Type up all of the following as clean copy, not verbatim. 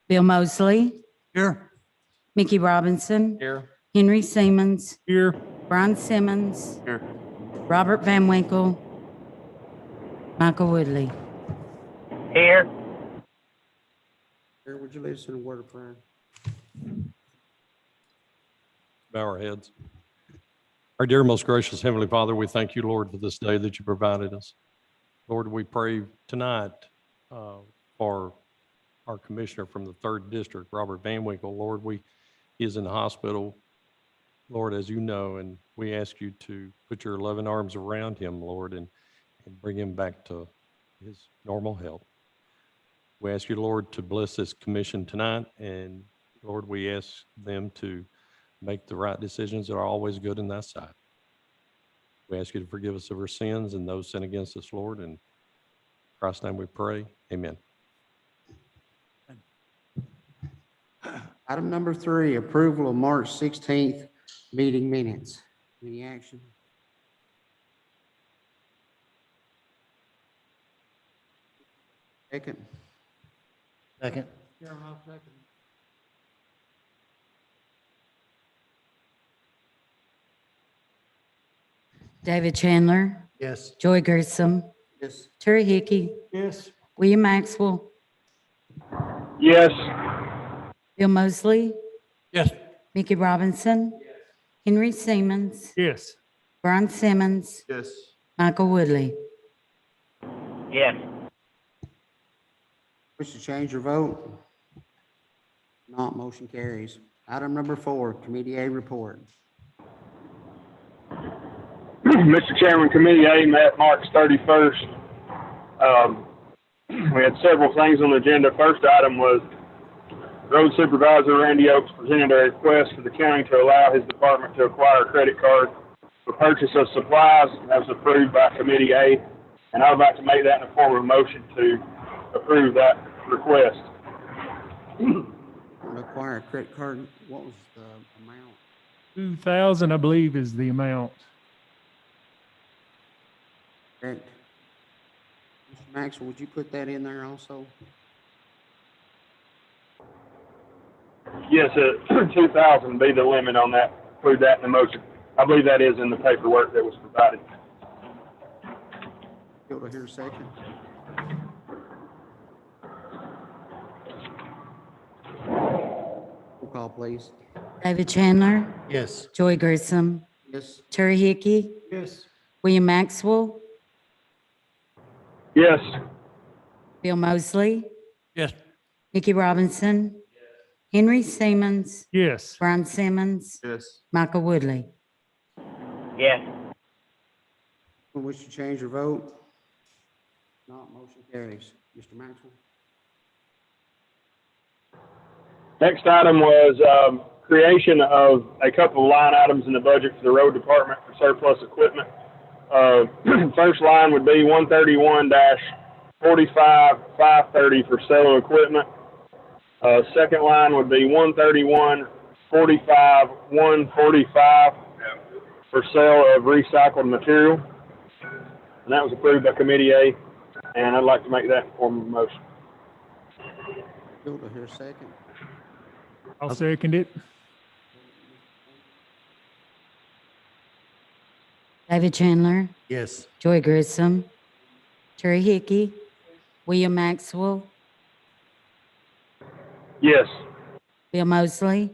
Bill Mosley, Here. Mickey Robinson, Here. Henry Siemens, Here. Brian Simmons, Here. Robert Van Winkle, Michael Woodley. Here. Here, would you lead us in a word of prayer? Bow our heads. Our dear, most gracious Heavenly Father, we thank you, Lord, for this day that you provided us. Lord, we pray tonight for our commissioner from the 3rd District, Robert Van Winkle. Lord, he is in the hospital, Lord, as you know, and we ask you to put your loving arms around him, Lord, and bring him back to his normal health. We ask you, Lord, to bless this commission tonight, and Lord, we ask them to make the right decisions that are always good in thy sight. We ask you to forgive us of our sins and those sin against us, Lord. In Christ's name we pray. Amen. Item number 3, approval of March 16th meeting minutes. Any action? Second. Second. David Chandler, Yes. Joy Grissom, Yes. Terry Hickey, Yes. William Maxwell, Yes. Bill Mosley, Yes. Mickey Robinson, Henry Siemens, Yes. Brian Simmons, Yes. Michael Woodley. Yes. Wish to change your vote? Not, motion carries. Item number 4, Committee A report. Mr. Chairman, Committee A met March 31st. We had several things on the agenda. First item was Road Supervisor Randy Oakes presented a request for the county to allow his department to acquire a credit card for purchase of supplies. That was approved by Committee A, and I would like to make that in the form of a motion to approve that request. Require a credit card, what was the amount? 2,000, I believe, is the amount. Correct. Mr. Maxwell, would you put that in there also? Yes, 2,000 be the limit on that. Include that in the motion. I believe that is in the paperwork that was provided. Go to hear a second. Roll call, please. David Chandler, Yes. Joy Grissom, Yes. Terry Hickey, Yes. William Maxwell, Yes. Bill Mosley, Yes. Mickey Robinson, Henry Siemens, Yes. Brian Simmons, Yes. Michael Woodley. Yes. Wish to change your vote? Not, motion carries. Mr. Maxwell? Next item was creation of a couple of line items in the budget for the road department for surplus equipment. First line would be 131-45-530 for sale of equipment. Second line would be 131-45-145 for sale of recycled material. And that was approved by Committee A, and I'd like to make that in form of a motion. Go to hear a second. I'll second it. David Chandler, Yes. Joy Grissom, Terry Hickey, William Maxwell, Yes. Bill Mosley,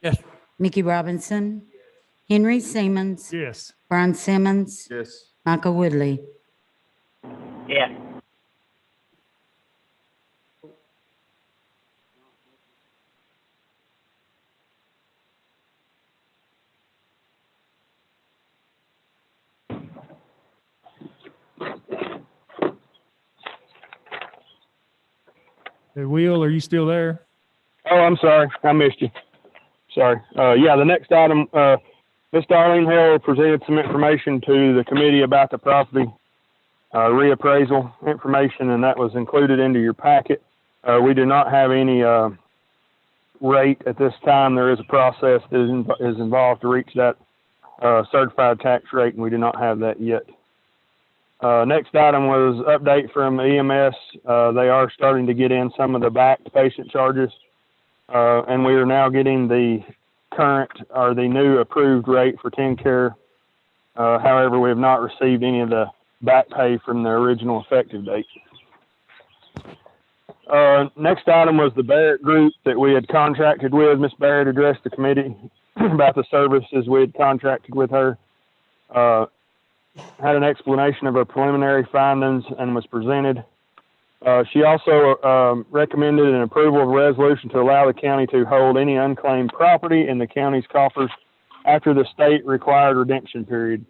Yes. Mickey Robinson, Henry Siemens, Yes. Brian Simmons, Yes. Michael Woodley. Yes. Hey, Will, are you still there? Oh, I'm sorry. I missed you. Sorry. Yeah, the next item, Ms. Darlene Hill presented some information to the committee about the property reappraisal information, and that was included into your packet. We do not have any rate at this time. There is a process that is involved to reach that certified tax rate, and we do not have that yet. Next item was update from EMS. They are starting to get in some of the back patient charges. and we are now getting the current or the new approved rate for TennCare. However, we have not received any of the back pay from the original effective date. Next item was the Barrett Group that we had contracted with. Ms. Barrett addressed the committee about the services we had contracted with her. Had an explanation of her preliminary findings and was presented. She also recommended an approval of a resolution to allow the county to hold any unclaimed property in the county's coffers after the state required redemption period.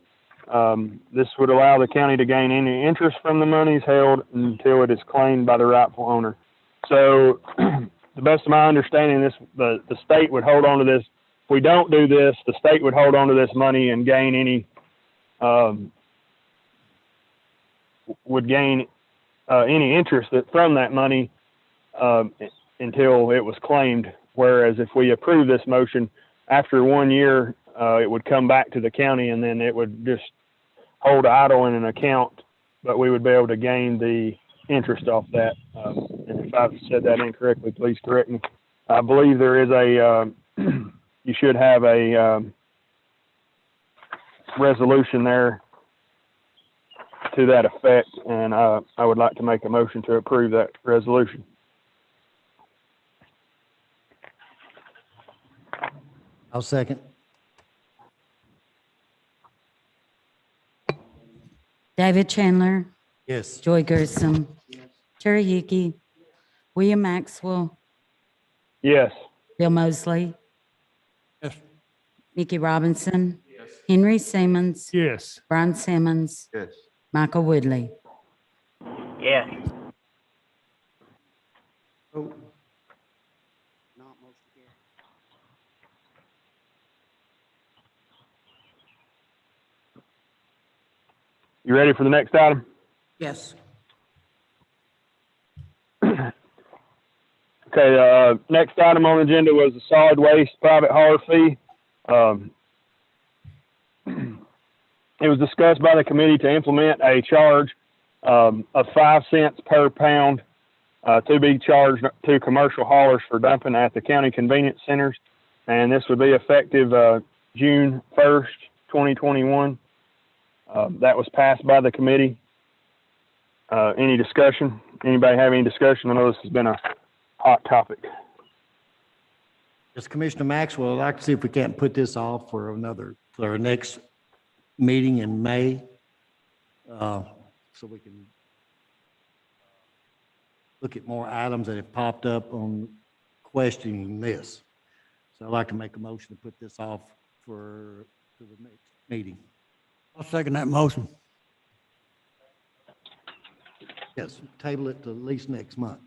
This would allow the county to gain any interest from the monies held until it is claimed by the rightful owner. So, the best of my understanding, the state would hold on to this. If we don't do this, the state would hold on to this money and gain any interest from that money until it was claimed. Whereas if we approve this motion, after 1 year, it would come back to the county and then it would just hold idle in an account, but we would be able to gain the interest off that. And if I've said that incorrectly, please correct me. I believe there is you should have a resolution there to that effect, and I would like to make a motion to approve that resolution. I'll second. David Chandler, Yes. Joy Gersom, Terry Hickey, William Maxwell, Yes. Bill Mosley, Yes. Mickey Robinson, Henry Simmons, Yes. Brian Simmons, Yes. Michael Woodley. yes, Vote. Not motion carries. You ready for the next item? Yes. Okay, next item on the agenda was the solid waste private hauler fee. It was discussed by the committee to implement a charge of 5 cents per pound to be charged to commercial haulers for dumping at the county convenience centers. And this would be effective June 1st, 2021. That was passed by the committee. Any discussion? Anybody have any discussion? I know this has been a hot topic. Yes, Commissioner Maxwell, I'd like to see if we can't put this off for our next meeting in May. So we can look at more items that have popped up on questioning this. So I'd like to make a motion to put this off to the next meeting. I'll second that motion. Yes, table it to at least next month.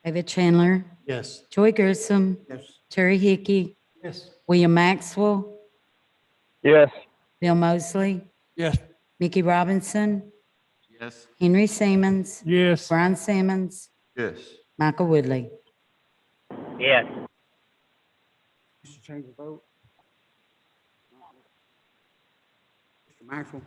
David Chandler, Yes. Joy Gersom, Yes. Terry Hickey, Yes. William Maxwell, Yes. Bill Mosley, Yes. Mickey Robinson, Yes. Henry Simmons, Yes. Brian Simmons, Yes. Michael Woodley. yes, Mr. Change your vote. Mr. Maxwell.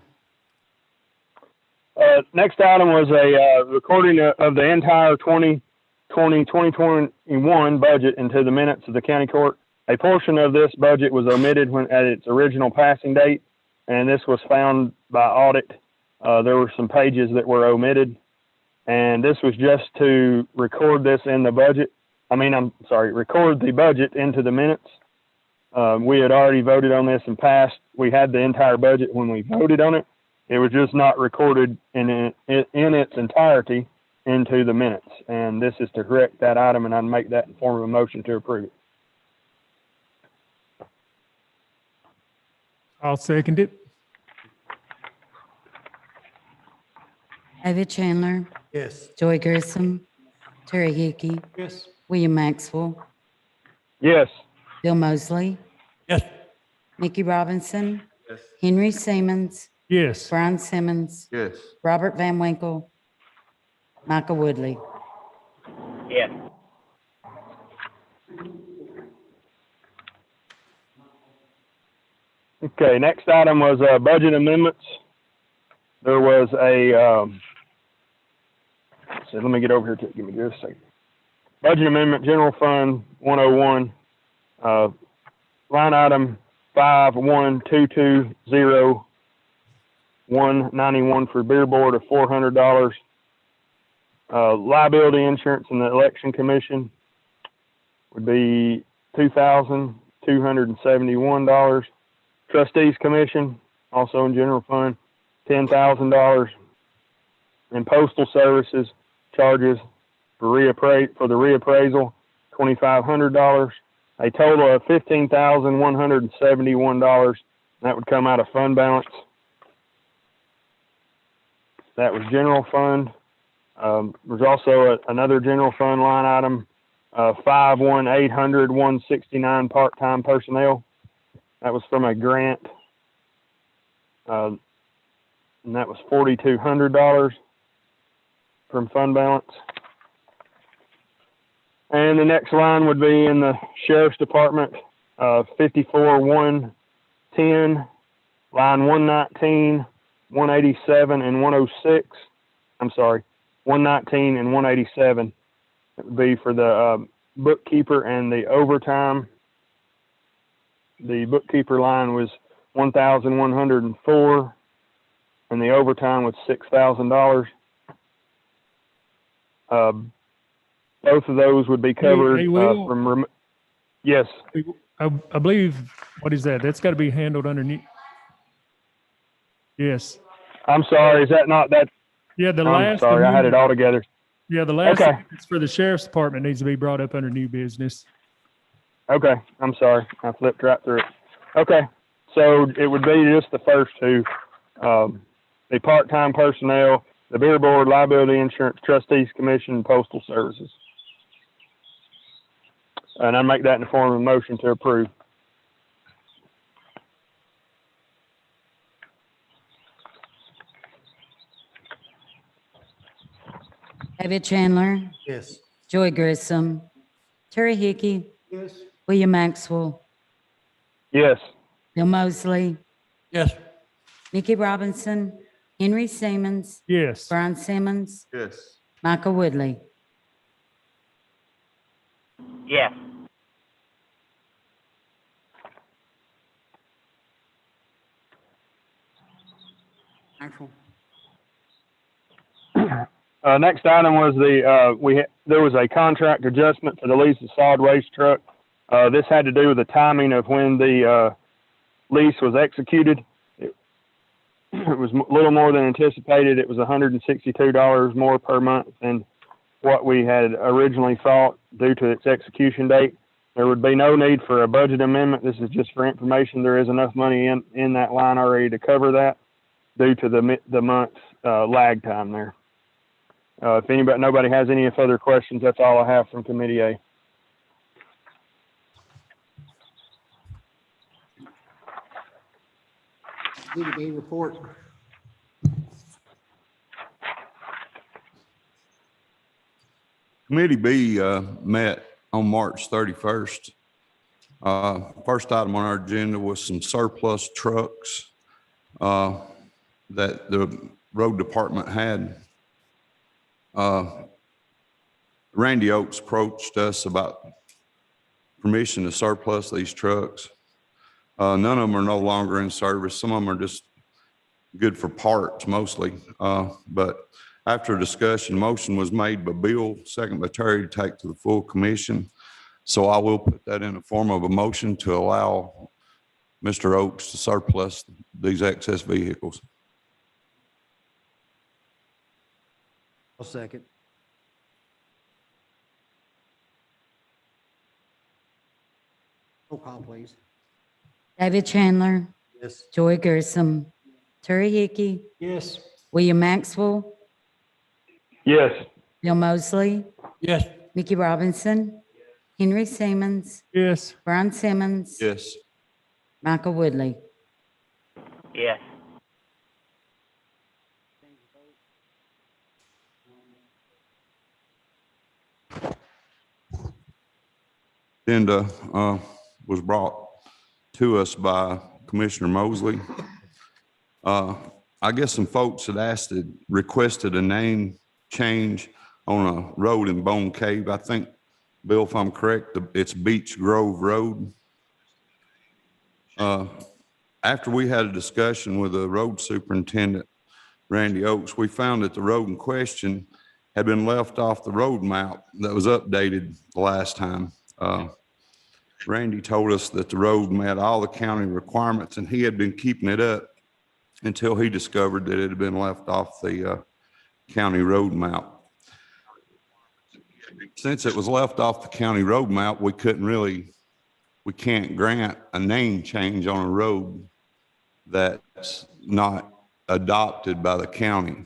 Next item was a recording of the entire 2020-2021 budget into the minutes of the county court. A portion of this budget was omitted at its original passing date, and this was found by audit. There were some pages that were omitted, and this was just to record this in the budget. Record the budget into the minutes. We had already voted on this and passed. We had the entire budget when we voted on it. It was just not recorded in its entirety into the minutes. And this is to correct that item, and I'd make that in form of a motion to approve it. I'll second it. David Chandler, Yes. Joy Gersom, Terry Hickey, Yes. William Maxwell, Yes. Bill Mosley, Yes. Mickey Robinson, Yes. Henry Simmons, Yes. Brian Simmons, Yes. Robert Van Winkle, Michael Woodley. yes, Okay, next item was, budget amendments. There was so let me get over here to, give me just a second. Budget amendment, general fund 101, line item 51220-191 for beer board of $400. Liability insurance in the election commission would be $2,271. Trustees commission, also in general fund, $10,000. And postal services charges for the reappraisal, $2,500. A total of $15,171. That would come out of fund balance. That was general fund. There's also another general fund line item, 51800-169 part-time personnel. That was from a grant, and that was $4,200 from fund balance. And the next line would be in the sheriff's department, 54110, line 119, 187, and 106. I'm sorry, 119 and 187. It would be for the bookkeeper and the overtime. The bookkeeper line was $1,104, and the overtime was $6,000. Both of those would be covered Hey, Will? from. Yes. I believe, what is that? That's got to be handled underneath. Yes. I'm sorry. Is that not that? Yeah, the I'm last. sorry. I had it all together. Yeah, the last Okay. sentence for the sheriff's department needs to be brought up under new business. Okay. I'm sorry. I flipped right through it. Okay. So it would be just the first two, the part-time personnel, the beer board, liability insurance, trustees commission, and postal services. And I make that in the form of a motion to approve. David Chandler, Yes. Joy Grissom, Terry Hickey, Yes. William Maxwell, Yes. Bill Mosley, Yes. Mickey Robinson, Henry Simmons, Yes. Brian Simmons, Yes. Michael Woodley. Yes. Maxwell? Next item was there was a contract adjustment for the lease of solid waste truck. This had to do with the timing of when the lease was executed. It was a little more than anticipated. It was $162 more per month than what we had originally thought due to its execution date. There would be no need for a budget amendment. This is just for information. There is enough money in that line already to cover that due to the month's lag time there. If nobody has any further questions, that's all I have from Committee A. Committee B report. Committee B met on March 31st. First item on our agenda was some surplus trucks that the road department had. Randy Oakes approached us about permission to surplus these trucks. None of them are no longer in service. Some of them are just good for parts mostly. But after discussion, motion was made by Bill, second by Terry, to take to the full commission. So I will put that in the form of a motion to allow Mr. Oakes to surplus these excess vehicles. I'll second. Roll call, please. David Chandler, Yes. Joy Grissom, Terry Hickey, Yes. William Maxwell, Yes. Bill Mosley, Yes. Mickey Robinson, Henry Simmons, Yes. Brian Simmons, Yes. Michael Woodley. Yes. Agenda was brought to us by Commissioner Mosley. I guess some folks had requested a name change on a road in Bone Cave. I think, Bill, if I'm correct, it's Beach Grove Road. After we had a discussion with the road superintendent, Randy Oakes, we found that the road in question had been left off the road map that was updated the last time. Randy told us that the road met all the county requirements, and he had been keeping it up until he discovered that it had been left off the county road map. Since it was left off the county road map, we can't grant a name change on a road that's not adopted by the county.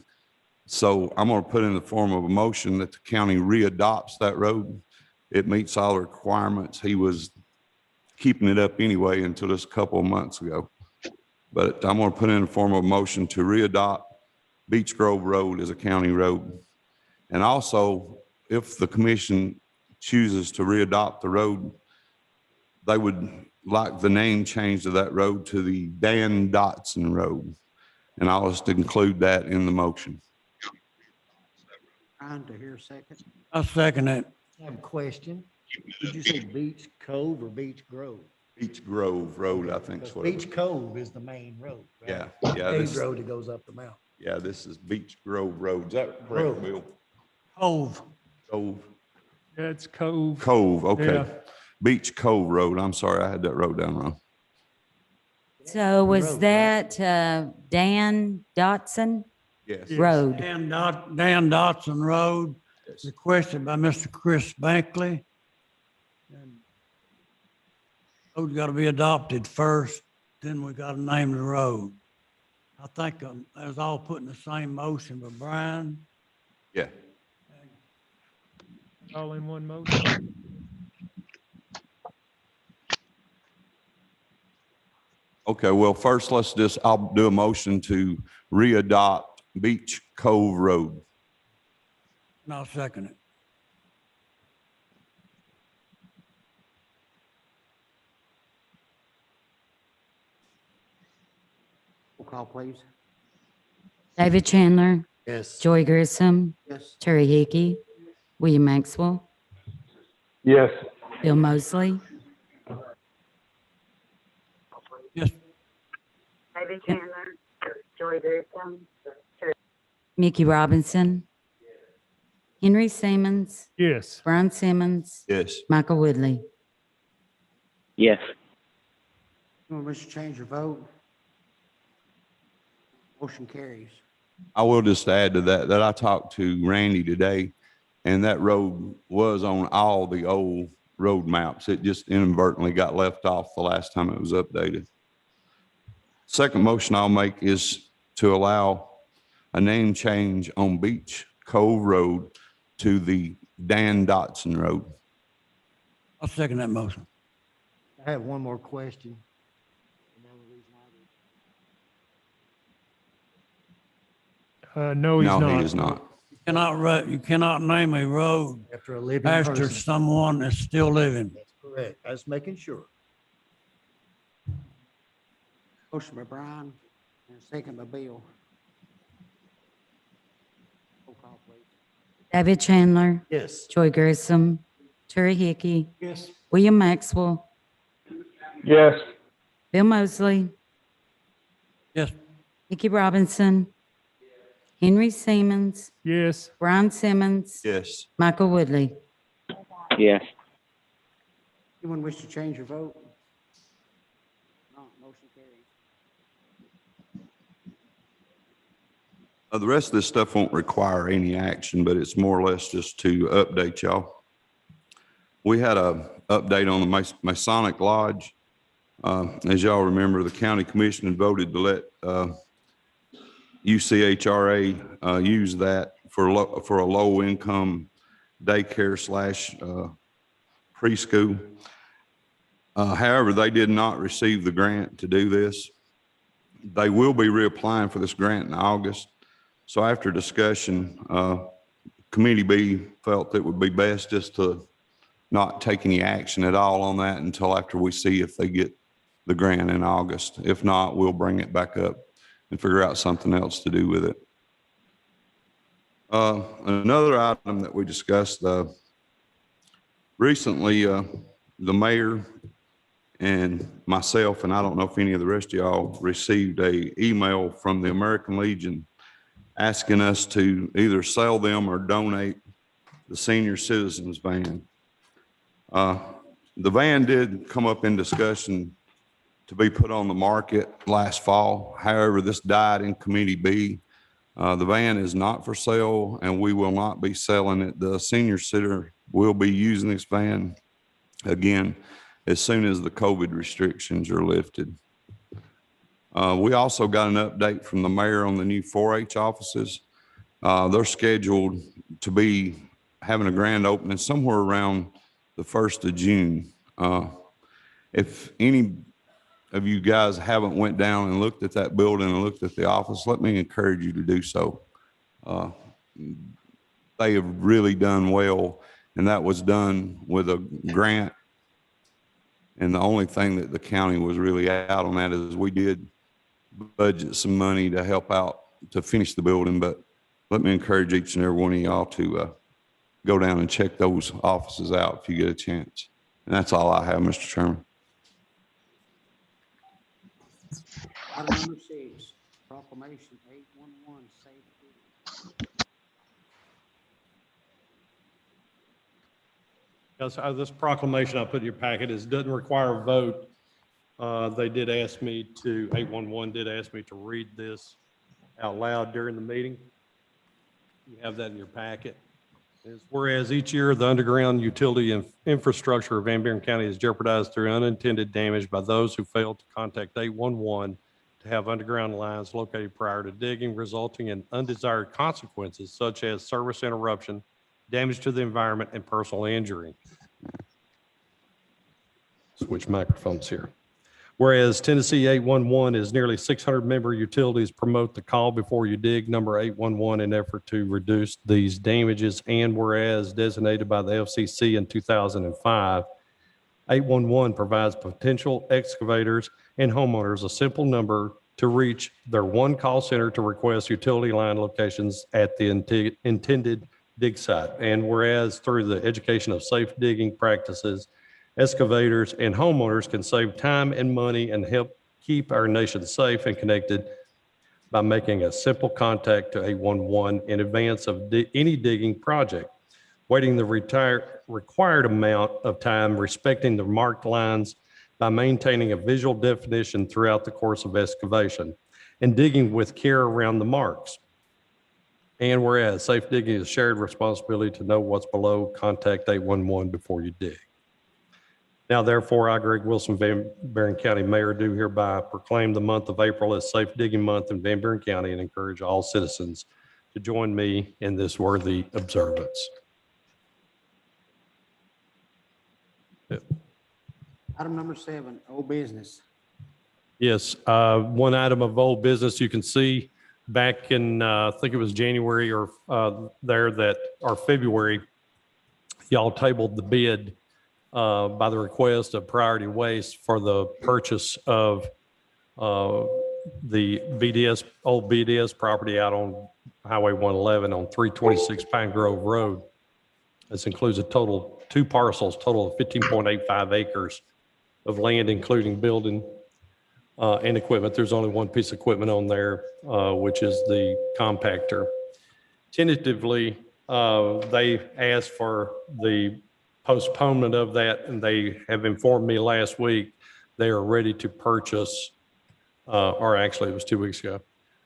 So I'm going to put in the form of a motion that the county readopts that road. It meets all the requirements. He was keeping it up anyway until just a couple of months ago. But I'm going to put in the form of a motion to readopt Beach Grove Road as a county road. And also, if the commission chooses to readopt the road, they would like the name change of that road to the Dan Dotson Road. And I'll just include that in the motion. Trying to hear a second. I'll second it. I have a question. Did you say Beach Cove or Beach Grove? Beach Grove Road, I think is what it was. Beach Cove is the main road, right? Yeah, Paved this, road that goes up the mountain. yeah, this is Beach Grove Road. Is that correct, Grove. Bill? Cove. Cove, Yeah, it's Cove. Cove, okay. Yeah. Beach Cove Road. I'm sorry, I had that road down wrong. So was Road, that Dan Dotson Yes. Road? Dan Dotson Road, requested by Mr. Chris Bankley. And road's got to be adopted first, then we got to name the road. I think that was all put in the same motion, but Brian, Yeah. All in one motion. Okay, well, first I'll do a motion to readopt Beach Cove Road. and I'll second it. Roll call, please. David Chandler, Yes. Joy Grissom, Yes. Terry Hickey, William Maxwell, Yes. Bill Mosley, Yes, David Chandler, Joy Grissom, Mickey Robinson, Henry Simmons, Yes. Brian Simmons, Yes. Michael Woodley. Yes. Anyone wish to change your vote? Motion carries. I will just add to that I talked to Randy today, and that road was on all the old road maps. It just inadvertently got left off the last time it was updated. Second motion I'll make is to allow a name change on Beach Cove Road to the Dan Dotson Road. I'll second that motion. I have one more question. No, he's No, not. he is not. You cannot name a road After a living after person. someone that's still living. That's correct. I was making sure. Motion by Brian and a second by Bill. Roll call, please. David Chandler, Yes. Joy Grissom, Terry Hickey, Yes. William Maxwell, Yes. Bill Mosley, Yes, Mickey Robinson, Henry Simmons, Yes. Brian Simmons, Yes. Michael Woodley. Yes. Anyone wish to change your vote? No, motion carries. The rest of this stuff won't require any action, but it's more or less just to update y'all. We had a update on the Masonic Lodge. As y'all remember, the county commission had voted to let UCHRA use that for a low-income daycare slash preschool. However, they did not receive the grant to do this. They will be reapplying for this grant in August. So after discussion, Committee B felt it would be best just to not take any action at all on that until after we see if they get the grant in August. If not, we'll bring it back up and figure out something else to do with it. Another item that we discussed recently, the mayor and myself, and I don't know if any of the rest of y'all received a email from the American Legion asking us to either sell them or donate the senior citizens van. The van did come up in discussion to be put on the market last fall. However, this died in Committee B. The van is not for sale and we will not be selling it. The senior center will be using this van again as soon as the COVID restrictions are lifted. We also got an update from the mayor on the new 4-H offices. They're scheduled to be having a grand opening somewhere around the 1st of June. If any of you guys haven't went down and looked at that building and looked at the office, let me encourage you to do so. They have really done well, and that was done with a grant. And the only thing that the county was really out on that is we did budget some money to help out to finish the building. But let me encourage each and every one of y'all to go down and check those offices out if you get a chance. And that's all I have, Mr. Chairman. Item number 6, proclamation 811 safety. Yes, this proclamation I put in your packet doesn't require a vote. They did ask me to, 811 did ask me to read this out loud during the meeting. You have that in your packet. Whereas each year the underground utility and infrastructure of Van Buren County is jeopardized through unintended damage by those who fail to contact 811 to have underground lines located prior to digging, resulting in undesired consequences such as service interruption, damage to the environment, and personal injury. Switch microphones here. Whereas Tennessee 811 is nearly 600 member utilities promote the call before you dig number 811 in effort to reduce these damages, and whereas designated by the FCC in 2005, 811 provides potential excavators and homeowners a simple number to reach their one call center to request utility line locations at the intended dig site. And whereas through the education of safe digging practices, excavators and homeowners can save time and money and help keep our nation safe and connected by making a simple contact to 811 in advance of any digging project, waiting the required amount of time, respecting the marked lines by maintaining a visual definition throughout the course of excavation, and digging with care around the marks. And whereas safe digging is a shared responsibility to know what's below, contact 811 before you dig. Now, therefore, I, Greg Wilson, Van Buren County Mayor, do hereby proclaim the month of April as Safe Digging Month in Van Buren County and encourage all citizens to join me in this worthy observance. Item number 7, old business. Yes, one item of old business you can see back in, I think it was January or February, y'all tabled the bid by the request of Priority Waste for the purchase of the old BDS property out on Highway 111 on 326 Pine Grove Road. This includes two parcels, total of 15.85 acres of land, including building and equipment. There's only one piece of equipment on there, which is the compactor. Tentatively, they asked for the postponement of that, and they have informed me last week they are ready to purchase, or actually it was 2 weeks ago,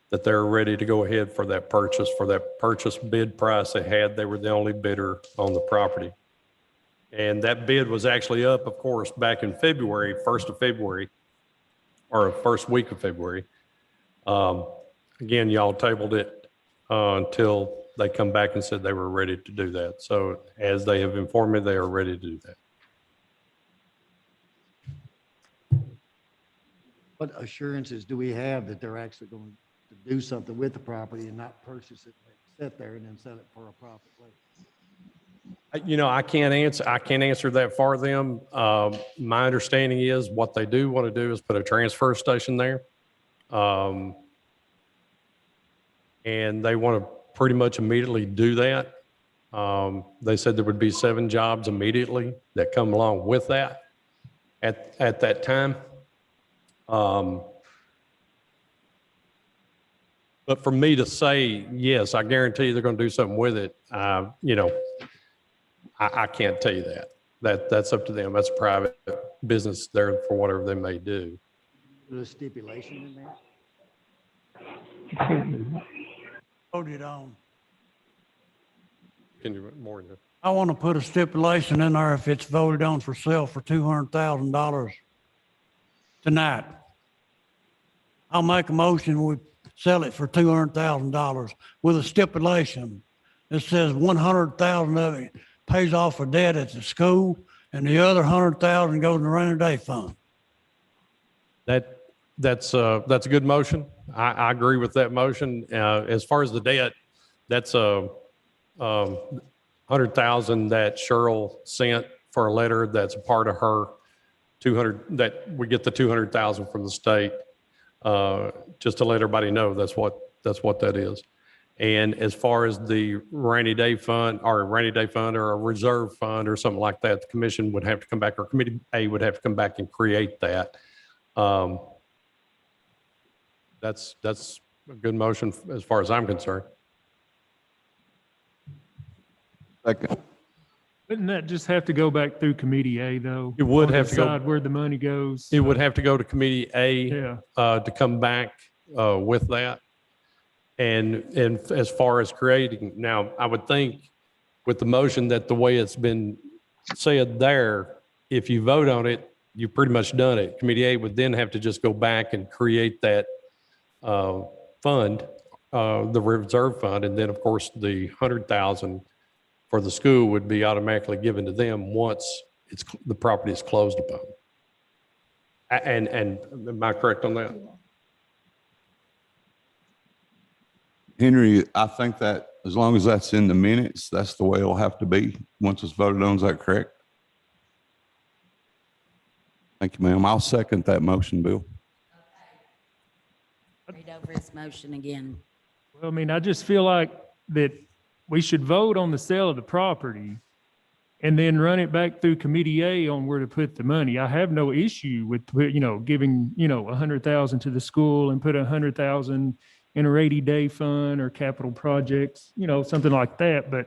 that they're ready to go ahead for that purchase bid price they had. They were the only bidder on the property. And that bid was actually up, of course, back in February, 1st of February, or first week of February. Again, y'all tabled it until they come back and said they were ready to do that. So as they have informed me, they are ready to do that. What assurances do we have that they're actually going to do something with the property and not purchase it, sit there and then sell it for a profit later? I can't answer that for them. My understanding is what they do want to do is put a transfer station there. And they want to pretty much immediately do that. They said there would be 7 jobs immediately that come along with that at that time. But for me to say, yes, I guarantee they're going to do something with it, I can't tell you that. That's up to them. That's a private business there for whatever they may do. There's a stipulation in there? Voted on. Can you more than I want to put a stipulation in there if it's voted on for sale for $200,000 tonight. I'll make a motion, we sell it for $200,000 with a stipulation that says 100,000 of it pays off a debt at the school and the other 100,000 goes in the rainy day fund. That's a good motion. I agree with that motion. As far as the debt, that's a 100,000 that Cheryl sent for a letter. That's a part of her 200, that we get the 200,000 from the state. Just to let everybody know, that's what that is. And as far as the rainy day fund or a reserve fund or something like that, the commission would have to come back, or committee A would have to come back and create that. That's a good motion as far as I'm concerned. Second. Wouldn't that just have to go back through Committee A, though? It would Or have to go- decide where the money goes? It would have to go to committee A Yeah. to come back with that. And as far as creating, now, I would think with the motion that the way it's been said there, if you vote on it, you've pretty much done it. Committee A would then have to just go back and create that fund, the reserve fund, and then, of course, the 100,000 for the school would be automatically given to them once the property is closed upon. And am I correct on that? Henry, I think that as long as that's in the minutes, that's the way it'll have to be once it's voted on. Is that correct? Thank you, ma'am. I'll second that motion, Bill. Read over his motion again. Well, I mean, I just feel like that we should vote on the sale of the property and then run it back through Committee A on where to put the money. I have no issue with, giving, 100,000 to the school and put 100,000 in a rainy day fund or capital projects, something like that. But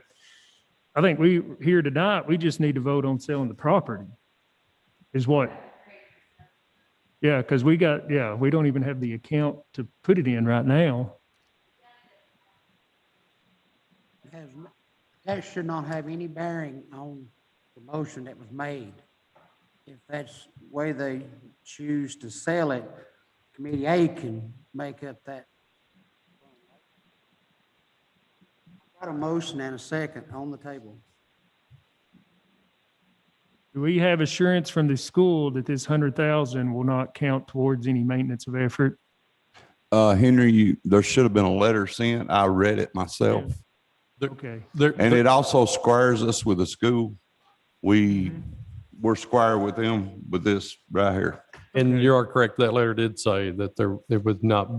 I think here tonight, we just need to vote on selling the property is what. Yeah, because we don't even have the account to put it in right now. That should not have any bearing on the motion that was made. If that's the way they choose to sell it, Committee A can make up that. Got a motion and a second on the table. Do we have assurance from the school that this 100,000 will not count towards any maintenance of effort? Henry, there should have been a letter sent. I read it myself. Okay. And it also squares us with the school. We're square with them with this right here. And you are correct. That letter did say that there was not,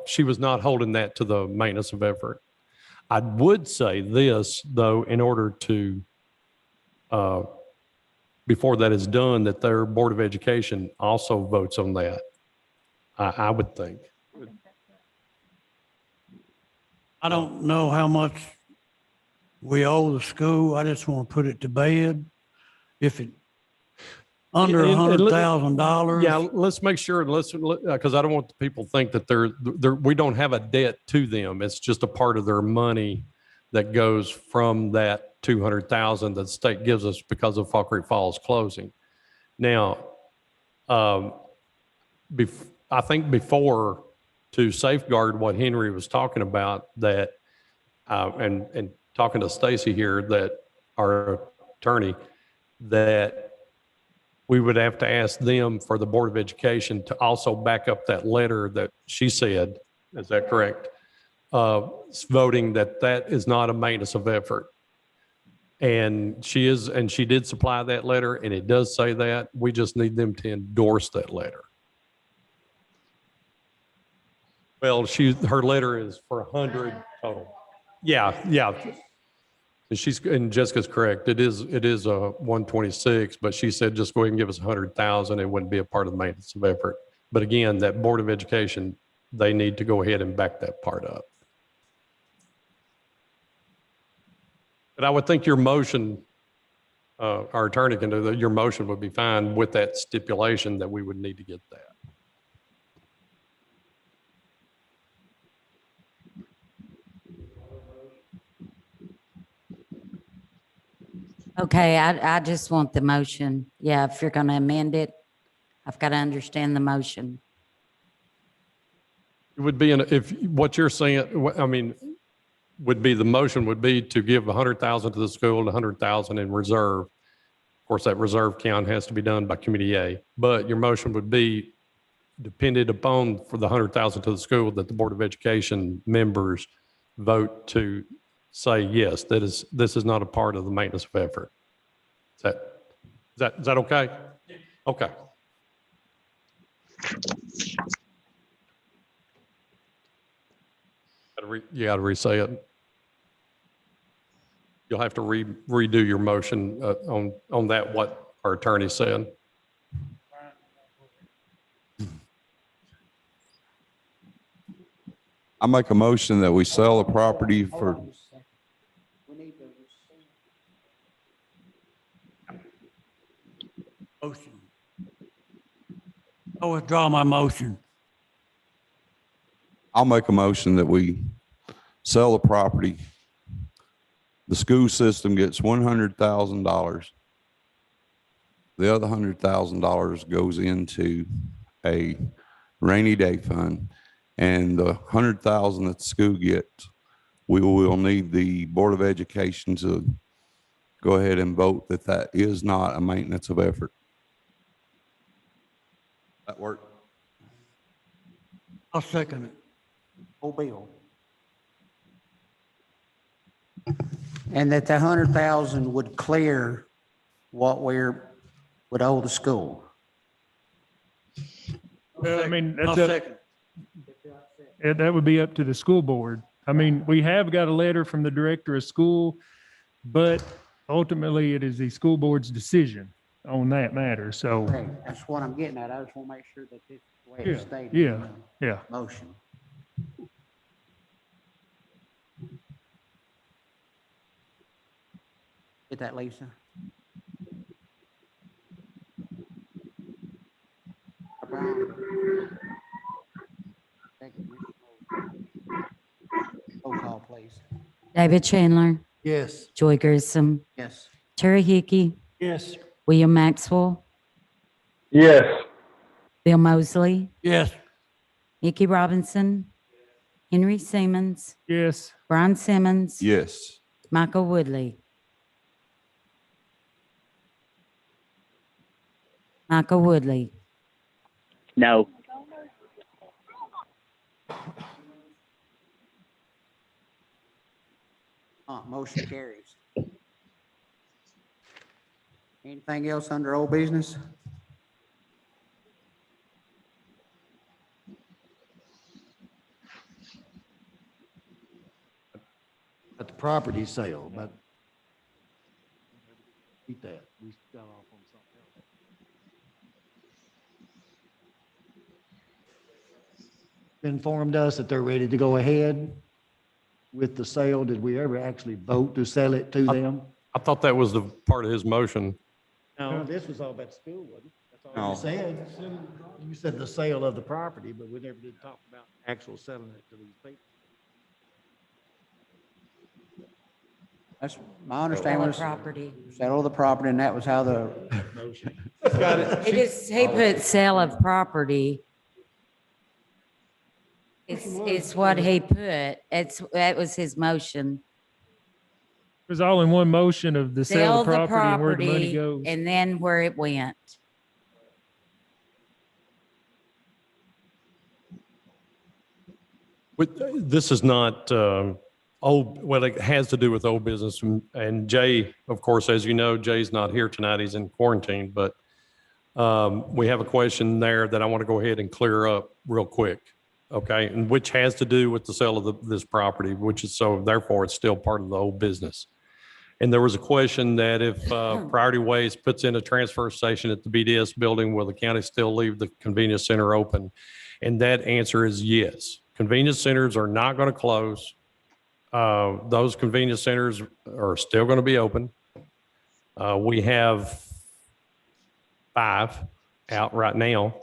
she was not holding that to the maintenance of effort. I would say this, though, in order to, before that is done, that their Board of Education also votes on that. I would think. I don't know how much we owe the school. I just want to put it to bed. If it under $100,000. Yeah, let's make sure, because I don't want the people to think that we don't have a debt to them. It's just a part of their money that goes from that 200,000 that the state gives us because of Fall Creek Falls closing. Now, I think before, to safeguard what Henry was talking about, that and talking to Stacy here, that our attorney, that we would have to ask them for the Board of Education to also back up that letter that she said, is that correct? Voting that is not a maintenance of effort. And she did supply that letter, and it does say that. We just need them to endorse that letter. Well, her letter is for 100 total. Yeah. And Jessica's correct. It is a 126, but she said just go ahead and give us 100,000. It wouldn't be a part of the maintenance of effort. But again, that Board of Education, they need to go ahead and back that part up. But I would think your motion, our attorney can do that. Your motion would be fine with that stipulation that we would need to get that. Okay, I just want the motion. Yeah, if you're gonna amend it, I've got to understand the motion. It would be, if what you're saying, I mean, would be, the motion would be to give 100,000 to the school and 100,000 in reserve. Of course, that reserve count has to be done by Committee A, but your motion would be dependent upon, for the 100,000 to the school, that the Board of Education members vote to say, yes, this is not a part of the maintenance of effort. Is that okay? Okay. You got to re-say it. You'll have to redo your motion on that, what our attorney said. I make a motion that we sell the property for, Motion. I withdraw my motion. I'll make a motion that we sell the property. The school system gets $100,000. The other $100,000 goes into a rainy day fund. And the $100,000 that the school gets, we will need the Board of Education to go ahead and vote that that is not a maintenance of effort. That work? I'll second it. Whole bill. And that the 100,000 would clear what would owe the school. Well, I mean, I'll that's second. that would be up to the school board. I mean, we have got a letter from the director of school, but ultimately it is the school board's decision on that matter. So, Right, that's what I'm getting at. I just want to make sure that this is the way it's stated. yeah, in the yeah. Motion. Get that, Lisa? Brown. Thank you, Commissioner. Roll call, please. David Chandler, Yes. Joy Grissom, Yes. Terry Hickey, Yes. William Maxwell, Yes. Bill Mosley, Yes. Mickey Robinson, Henry Simmons, Yes. Brian Simmons, Yes. Michael Woodley. Michael Woodley. No. Motion carries. Anything else under old business? At the property sale, but keep that. We got off on something else. Informed us that they're ready to go ahead with the sale. Did we ever actually vote to sell it to them? I thought that was the part of his motion. No, this was all about school, wasn't it? That's all No. you said. You said the sale of the property, but we never did talk about actual selling it to these people. That's my understanding was Property. settle the property, and that was how the, He put sale of property. It's what he put. That was his motion. It was all in one motion of the sale of the property and where the money property goes. and then where it went. This is not, well, it has to do with old business. And Jay, of course, as you know, Jay's not here tonight. He's in quarantine, but we have a question there that I want to go ahead and clear up real quick. Okay, and which has to do with the sale of this property, which is, so therefore it's still part of the old business. And there was a question that if Priority Waste puts in a transfer station at the BDS building, will the county still leave the convenience center open? And that answer is yes. Convenience centers are not going to close. Those convenience centers are still going to be open. We have 5 out right now.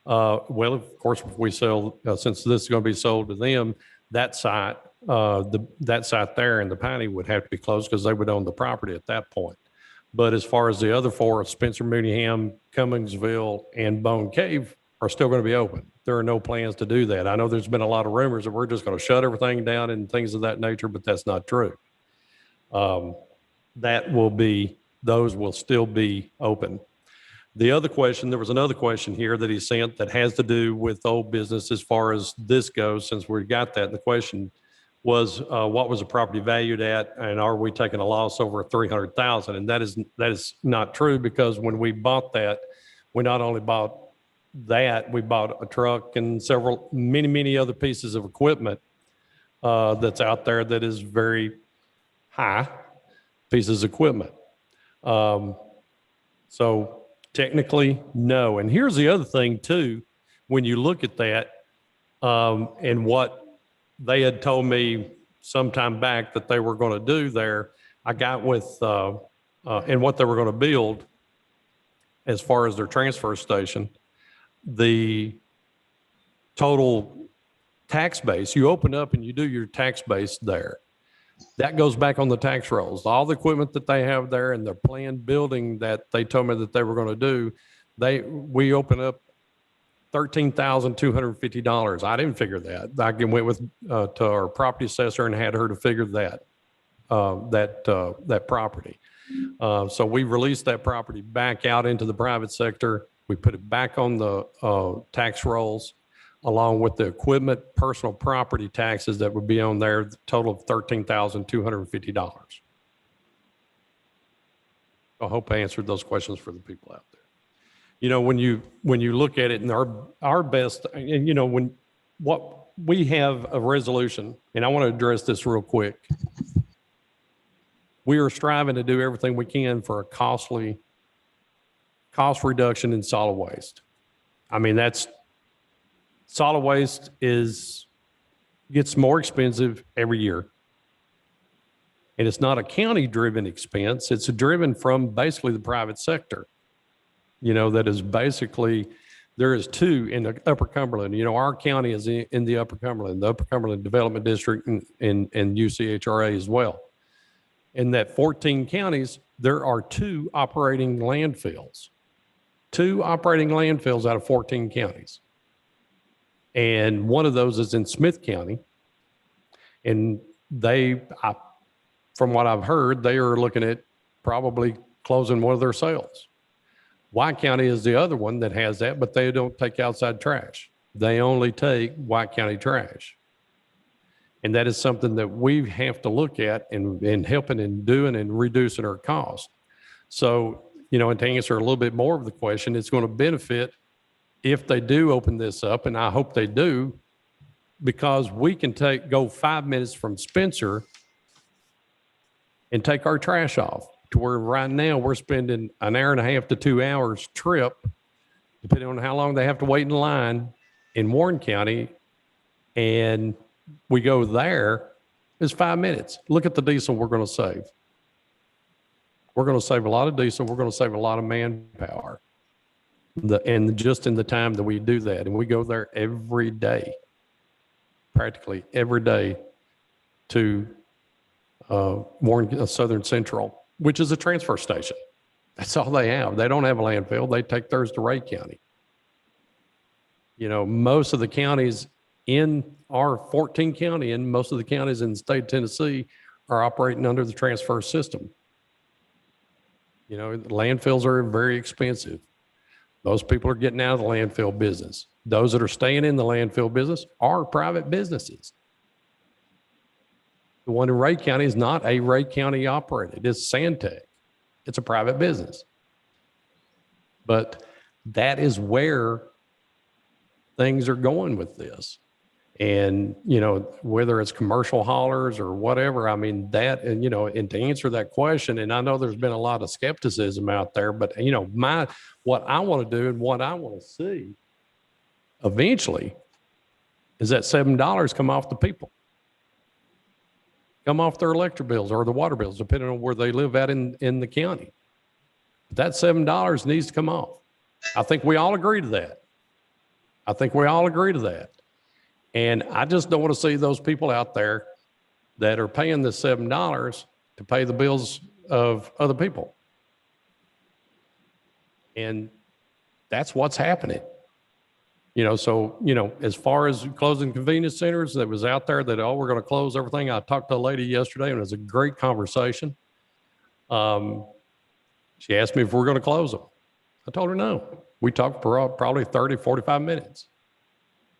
Well, of course, if we sell, since this is going to be sold to them, that site, that site there in the Piney would have to be closed because they would own the property at that point. But as far as the other 4, Spencer, Mooneyham, Cummingsville, and Bone Cave are still going to be open. There are no plans to do that. I know there's been a lot of rumors that we're just going to shut everything down and things of that nature, but that's not true. Those will still be open. The other question, there was another question here that he sent that has to do with old business as far as this goes, since we got that. And the question was, what was the property valued at? And are we taking a loss over 300,000? And that is not true, because when we bought that, we not only bought that, we bought a truck and many other pieces of equipment that's out there that is very high pieces of equipment. So technically, no. And here's the other thing too, when you look at that, and what they had told me sometime back that they were going to do there, I got with, and what they were going to build as far as their transfer station, the total tax base, you open up and you do your tax base there. That goes back on the tax rolls. All the equipment that they have there and the planned building that they told me that they were going to do, we open up $13,250. I didn't figure that. I went with to our property assessor and had her to figure that property. So we released that property back out into the private sector. We put it back on the tax rolls, along with the equipment, personal property taxes that would be on there, the total of $13,250. I hope I answered those questions for the people out there. You know, when you look at it, and our best, and you know, what we have a resolution, and I want to address this real quick. We are striving to do everything we can for a cost reduction in solid waste. I mean, solid waste gets more expensive every year. And it's not a county driven expense. It's driven from basically the private sector. You know, that is basically, there is 2 in the Upper Cumberland. You know, our county is in the Upper Cumberland Development District, and UCHRA as well. In that 14 counties, there are 2 operating landfills. 2 operating landfills out of 14 counties. And one of those is in Smith County. And from what I've heard, they are looking at probably closing one of their cells. White County is the other one that has that, but they don't take outside trash. They only take White County trash. And that is something that we have to look at and helping and doing and reducing our costs. So, you know, and to answer a little bit more of the question, it's going to benefit if they do open this up, and I hope they do, because we can go 5 minutes from Spencer and take our trash off, to where right now we're spending an hour and a half to 2 hours trip, depending on how long they have to wait in line in Warren County. And we go there, it's 5 minutes. Look at the diesel we're going to save. We're going to save a lot of diesel. We're going to save a lot of manpower. And just in the time that we do that, and we go there every day, practically every day, to Warren Southern Central, which is a transfer station. That's all they have. They don't have a landfill. They take theirs to Ray County. You know, most of the counties in our 14 county and most of the counties in the state of Tennessee are operating under the transfer system. You know, landfills are very expensive. Those people are getting out of the landfill business. Those that are staying in the landfill business are private businesses. The one in Ray County is not a Ray County operated. It's Sandtech. It's a private business. But that is where things are going with this. And, whether it's commercial haulers or whatever, I mean, that, and, and to answer that question, and I know there's been a lot of skepticism out there, but, what I want to do and what I want to see eventually is that $7 come off the people, come off their electric bills or the water bills, depending on where they live at in the county. But that $7 needs to come off. I think we all agree to that. And I just don't want to see those people out there that are paying the $7 to pay the bills of other people. And that's what's happening. So, as far as closing convenience centers that was out there that, we're going to close everything. I talked to a lady yesterday and it was a great conversation. She asked me if we're going to close them. I told her no. We talked for probably 30, 45 minutes.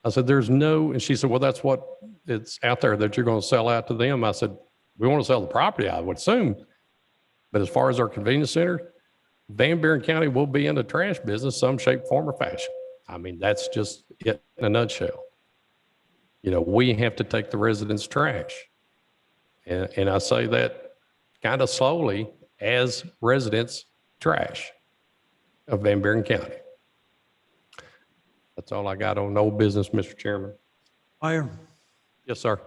I said, there's no, and she said, well, that's what it's out there that you're going to sell out to them. I said, we want to sell the property, I would assume. But as far as our convenience center, Van Buren County will be in the trash business, some shape, form, or fashion. I mean, that's just it in a nutshell. We have to take the residents' trash. And I say that kind of slowly as residents' trash of Van Buren County. That's all I got on old business, Mr. Chairman. Mayor, Yes, sir.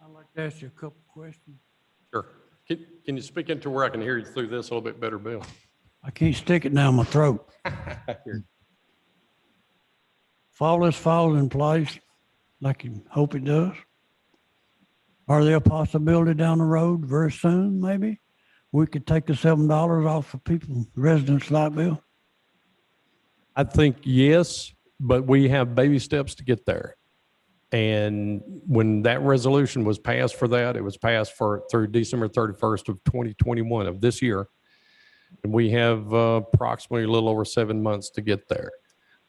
I'd like to ask you a couple questions. Sure. Can you speak into where I can hear you through this a little bit better, Bill? I can't stick it down my throat. If all this falls in place, like you hope it does, are there a possibility down the road very soon, maybe, we could take the $7 off of people, residents' light bill? I think yes, but we have baby steps to get there. And when that resolution was passed for that, it was passed through December 31st of 2021 of this year. And we have approximately a little over 7 months to get there.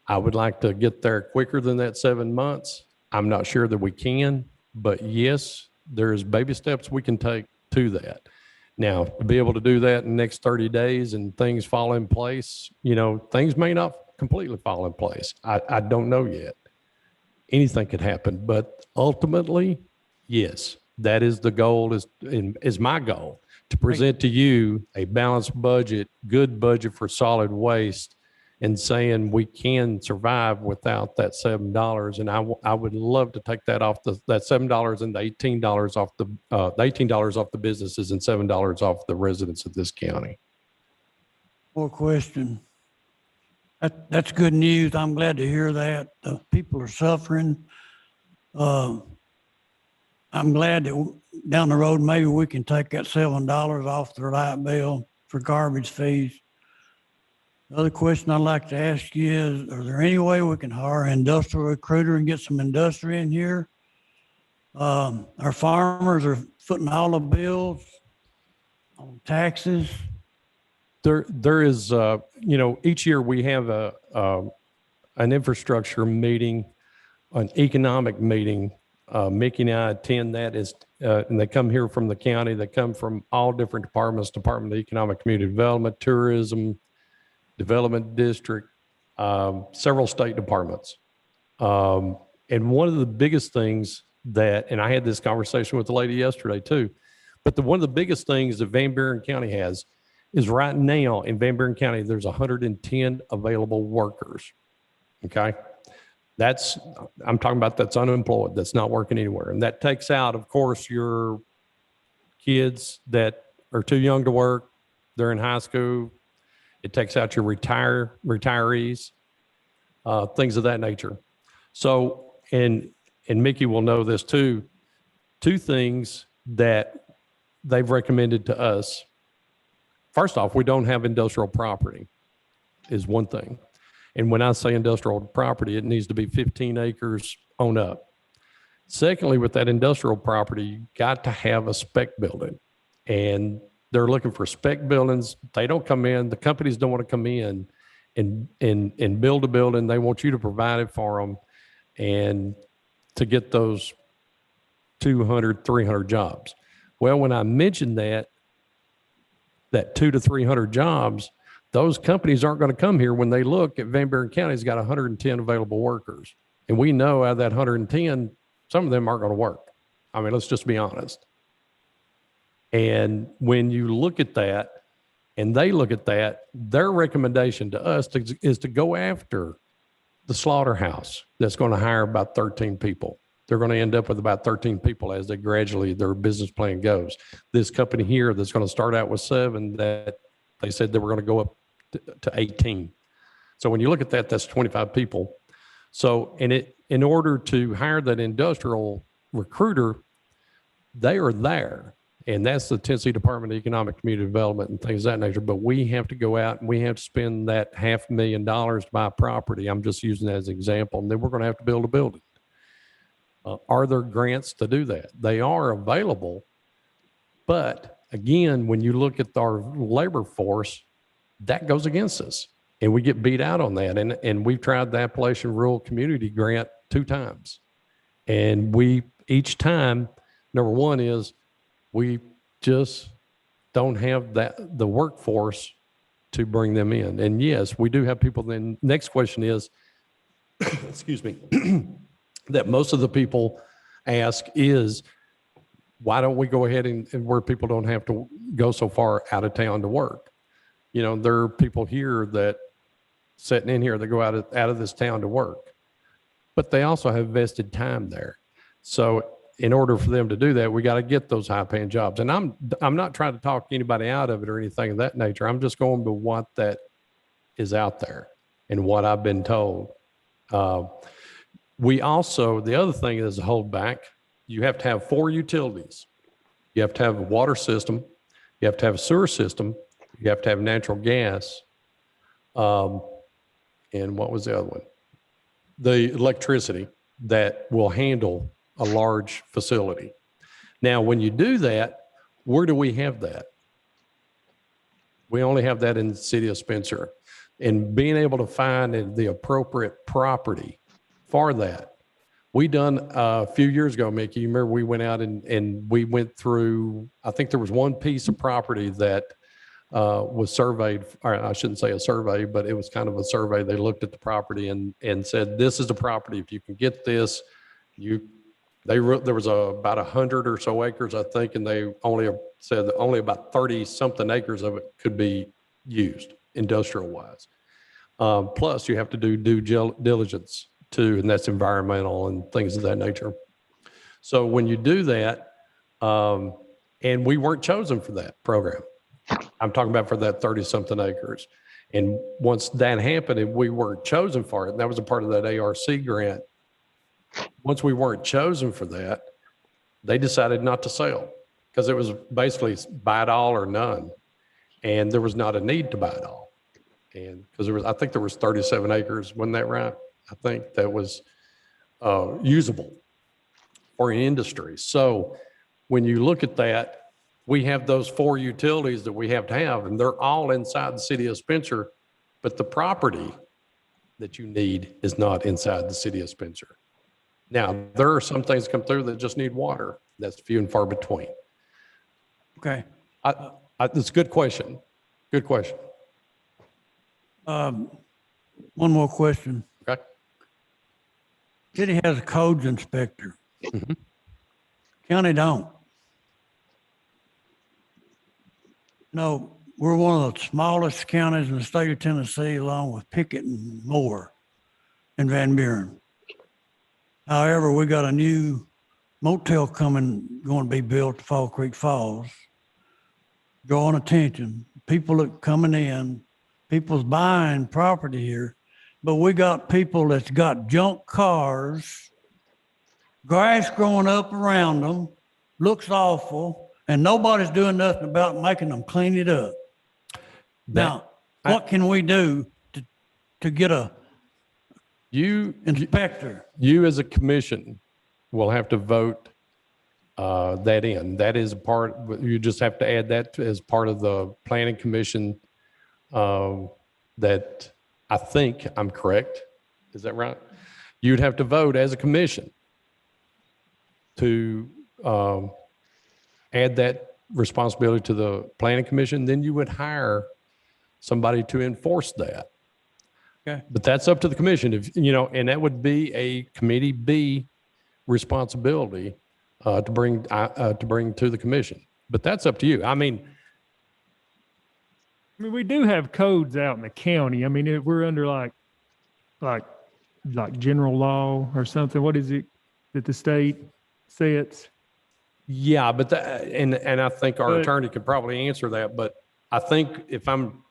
I would like to get there quicker than that 7 months. I'm not sure that we can, but yes, there's baby steps we can take to that. Now, to be able to do that in the next 30 days and things fall in place, things may not completely fall in place. I don't know yet. Anything could happen, but ultimately, yes, that is the goal, is my goal, to present to you a balanced budget, good budget for solid waste, and saying we can survive without that $7. And I would love to take that off that $7 and the $18 off the $18 off the businesses and $7 off the residents of this county. More question. That's good news. I'm glad to hear that. People are suffering. I'm glad that down the road, maybe we can take that $7 off their light bill for garbage fees. The other question I'd like to ask you is, are there any way we can hire an industrial recruiter and get some industry in here? Our farmers are footing all the bills on taxes. There is, each year we have an infrastructure meeting, an economic meeting. Mickey and I attend that, and they come here from the county. They come from all different departments: Department of Economic Community Development, Tourism, Development District, several state departments. And one of the biggest things and I had this conversation with the lady yesterday too, but one of the biggest things that Van Buren County has is right now in Van Buren County, there's 110 available workers. Okay. I'm talking about that's unemployed, that's not working anywhere. And that takes out, of course, your kids that are too young to work. They're in high school. It takes out your retirees, things of that nature. So, and Mickey will know this too, two things that they've recommended to us. First off, we don't have industrial property is one thing. And when I say industrial property, it needs to be 15 acres on up. Secondly, with that industrial property, you got to have a spec building. And they're looking for spec buildings. They don't come in. The companies don't want to come in and build a building. They want you to provide it for them and to get those 200, 300 jobs. Well, when I mentioned that 200 to 300 jobs, those companies aren't going to come here when they look at Van Buren County's got 110 available workers. And we know out of that 110, some of them aren't going to work. I mean, let's just be honest. And when you look at that and they look at that, their recommendation to us is to go after the slaughterhouse that's going to hire about 13 people. They're going to end up with about 13 people as they gradually, their business plan goes. This company here that's going to start out with 7, that they said they were going to go up to 18. So when you look at that, that's 25 people. So in order to hire that industrial recruiter, they are there. And that's the Tennessee Department of Economic Community Development and things of that nature. But we have to go out and we have to spend that $500,000 to buy property. I'm just using that as an example. And then we're going to have to build a building. Are there grants to do that? They are available. But again, when you look at our labor force, that goes against us. And we get beat out on that. And we've tried the Appalachian Rural Community Grant 2 times. And each time, number one is we just don't have the workforce to bring them in. And yes, we do have people. Then next question is, excuse me, that most of the people ask is, why don't we go ahead and where people don't have to go so far out of town to work? You know, there are people here that sitting in here that go out of this town to work, but they also have vested time there. So in order for them to do that, we got to get those high paying jobs. And I'm not trying to talk anybody out of it or anything of that nature. I'm just going to what that is out there and what I've been told. We also, the other thing is a holdback. You have to have 4 utilities. You have to have a water system. You have to have a sewer system. You have to have natural gas. And what was the other one? The electricity that will handle a large facility. Now, when you do that, where do we have that? We only have that in the city of Spencer. And being able to find the appropriate property for that. We done a few years ago, Mickey, you remember we went out and we went through, I think there was one piece of property that was surveyed, or I shouldn't say a survey, but it was kind of a survey. They looked at the property and said, this is the property. If you can get this, there was about 100 or so acres, I think, and they only said that only about 30 something acres of it could be used industrial wise. Plus you have to do due diligence too, and that's environmental and things of that nature. So when you do that, and we weren't chosen for that program, I'm talking about for that 30 something acres. And once that happened and we weren't chosen for it, and that was a part of that ARC grant. Once we weren't chosen for that, they decided not to sell because it was basically buy it all or none. And there was not a need to buy it all. And because I think there was 37 acres, wasn't that right? I think that was usable for an industry. So when you look at that, we have those 4 utilities that we have to have, and they're all inside the city of Spencer, but the property that you need is not inside the city of Spencer. Now, there are some things come through that just need water. That's few and far between. Okay. That's a good question. Good question. One more question. Okay. City has a codes inspector. Mm-hmm. County don't. No, we're one of the smallest counties in the state of Tennessee, along with Pickett and Moore and Van Buren. However, we got a new motel going to be built at Fall Creek Falls, drawing attention. People are coming in, people's buying property here, but we got people that's got junk cars, grass growing up around them, looks awful, and nobody's doing nothing about making them clean it up. Now, what can we do to get a inspector? You as a commission will have to vote that in. That is a part, you just have to add that as part of the planning commission that I think I'm correct. Is that right? You'd have to vote as a commission to add that responsibility to the planning commission, then you would hire somebody to enforce that. Okay. But that's up to the commission, if, you know, and that would be a committee B responsibility to bring to the commission. But that's up to you. I mean, we do have codes out in the county. I mean, we're under like general law or something. What is it that the state sets? yeah, but and I think our But- attorney could probably answer that, but I think if I'm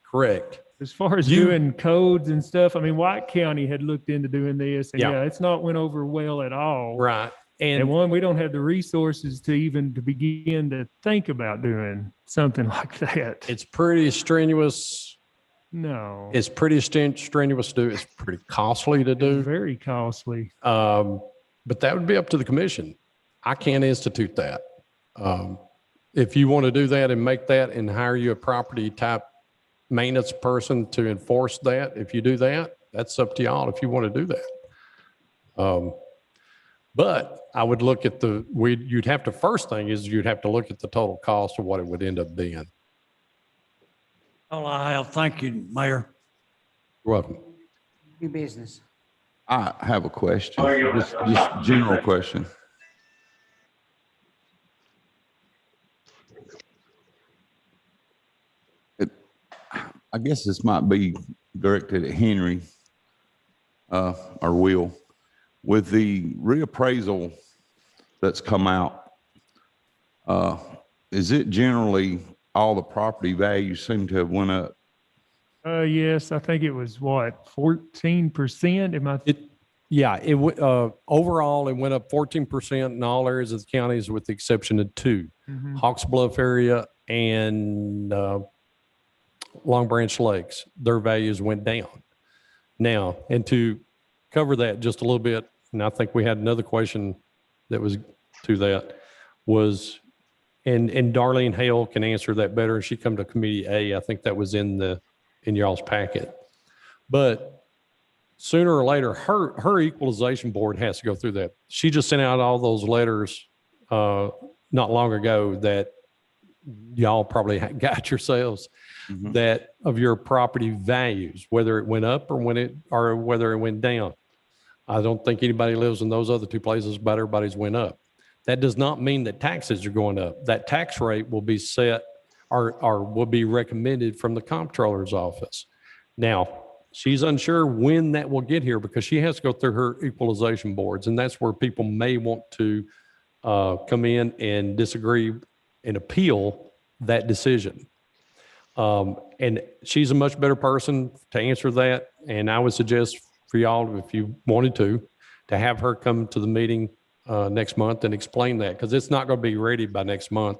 correct, As far as You- doing codes and stuff, I mean, White County had looked into doing this, and Yeah. yeah, it's not went over well at all. right? And And one, we don't have the resources to begin to think about doing something like that. it's pretty strenuous. No, It's pretty strenuous to do. It's pretty costly to do. very costly. But that would be up to the commission. I can't institute that. If you want to do that and make that and hire you a property type maintenance person to enforce that, if you do that, that's up to y'all if you want to do that. But I would look at you'd have to, first thing is you'd have to look at the total cost of what it would end up being. All I have, thank you, Mayor. You're welcome. New business. I have a question, just general question. I guess this might be directed at Henry, or Will. With the reappraisal that's come out, is it generally all the property values seem to have went up? Yes, I think it was what, 14%? Am I? Yeah, overall, it went up 14% in all areas of the counties with the exception of two, Mhm. Hawks Bluff area and Long Branch Lakes. Their values went down. Now, and to cover that just a little bit, and I think we had another question that was to that, was, and Darlene Hale can answer that better. She come to Committee A. I think that was in y'all's packet. But sooner or later, her equalization board has to go through that. She just sent out all those letters not long ago that y'all probably got yourselves, that of your property values, whether it went up or whether it went down. I don't think anybody lives in those other two places, but everybody's went up. That does not mean that taxes are going up. That tax rate will be set or will be recommended from the comptroller's office. Now, she's unsure when that will get here because she has to go through her equalization boards, and that's where people may want to come in and disagree and appeal that decision. And she's a much better person to answer that. And I would suggest for y'all, if you wanted to have her come to the meeting next month and explain that, because it's not going to be ready by next month.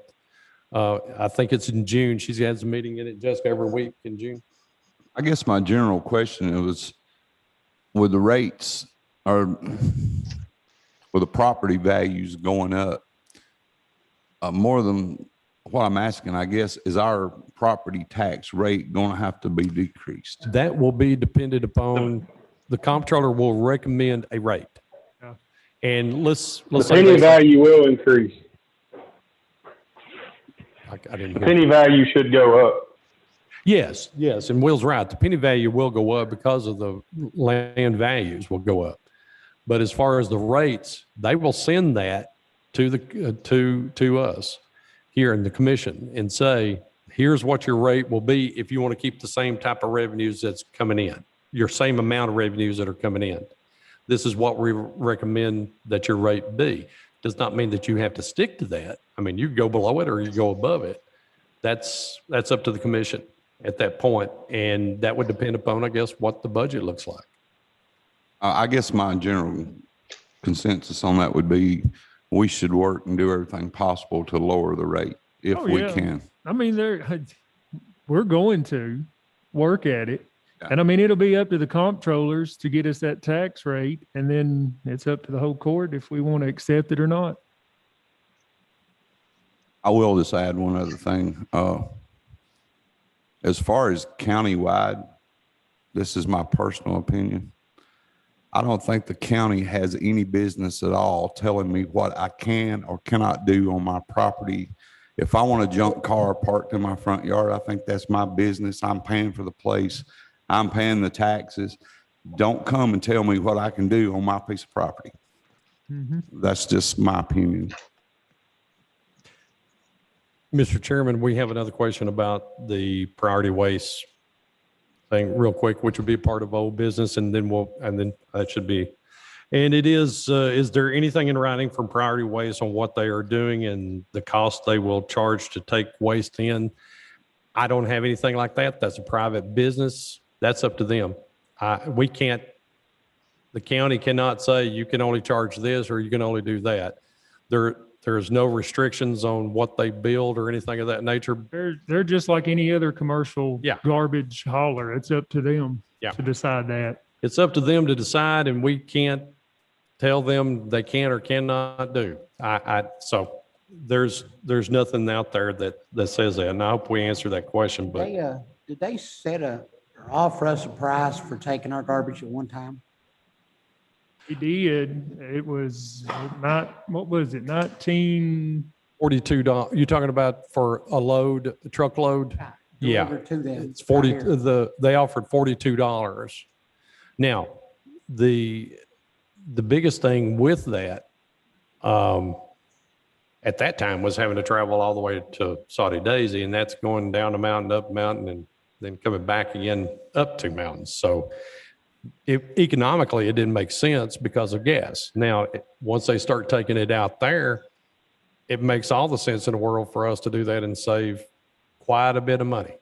I think it's in June. She has a meeting in it, Jessica, every week in June. I guess my general question was, with the rates or with the property values going up, more than what I'm asking, I guess, is our property tax rate going to have to be decreased? That will be dependent upon, the comptroller will recommend a rate. Yeah. And let's The say, penny value will increase. I didn't The hear. penny value should go up. Yes, and Will's right. The penny value will go up because of the land values will go up. But as far as the rates, they will send that to to us here in the commission and say, here's what your rate will be if you want to keep the same type of revenues that's coming in, your same amount of revenues that are coming in. This is what we recommend that your rate be. Does not mean that you have to stick to that. I mean, you go below it or you go above it. That's up to the commission at that point, and that would depend upon, I guess, what the budget looks like. I guess my general consensus on that would be we should work and do everything possible to lower the rate if Oh, we yeah. can. I mean, we're going to work at it. Yeah. And I mean, it'll be up to the comptrollers to get us that tax rate. And then it's up to the whole court if we want to accept it or not. I will just add one other thing. As far as countywide, this is my personal opinion. I don't think the county has any business at all telling me what I can or cannot do on my property. If I want a junk car parked in my front yard, I think that's my business. I'm paying for the place. I'm paying the taxes. Don't come and tell me what I can do on my piece of property. Mhm. That's just my opinion. Mr. Chairman, we have another question about the priority waste thing real quick, which would be part of old business, and then that should be. And it is there anything in writing from priority waste on what they are doing and the cost they will charge to take waste in? I don't have anything like that. That's a private business. That's up to them. We can't, the county cannot say you can only charge this or you can only do that. There's no restrictions on what they build or anything of that nature. They're just like any other commercial Yeah. garbage hauler. It's up to them Yeah. to decide that. It's up to them to decide, and we can't tell them they can or cannot do. So there's nothing out there that says that. And I hope we answer that question, but Did they set or offer us a price for taking our garbage at one time? We did. It was what was it? 19. $42. You're talking about for a truckload? Yeah. Delivered to them. It's 40, right here. they offered $42. Now, the biggest thing with that, at that time was having to travel all the way to Saudi Daisy, and that's going down a mountain, up a mountain, and then coming back again up two mountains. So economically, it didn't make sense because of gas. Now, once they start taking it out there, it makes all the sense in the world for us to do that and save quite a bit of money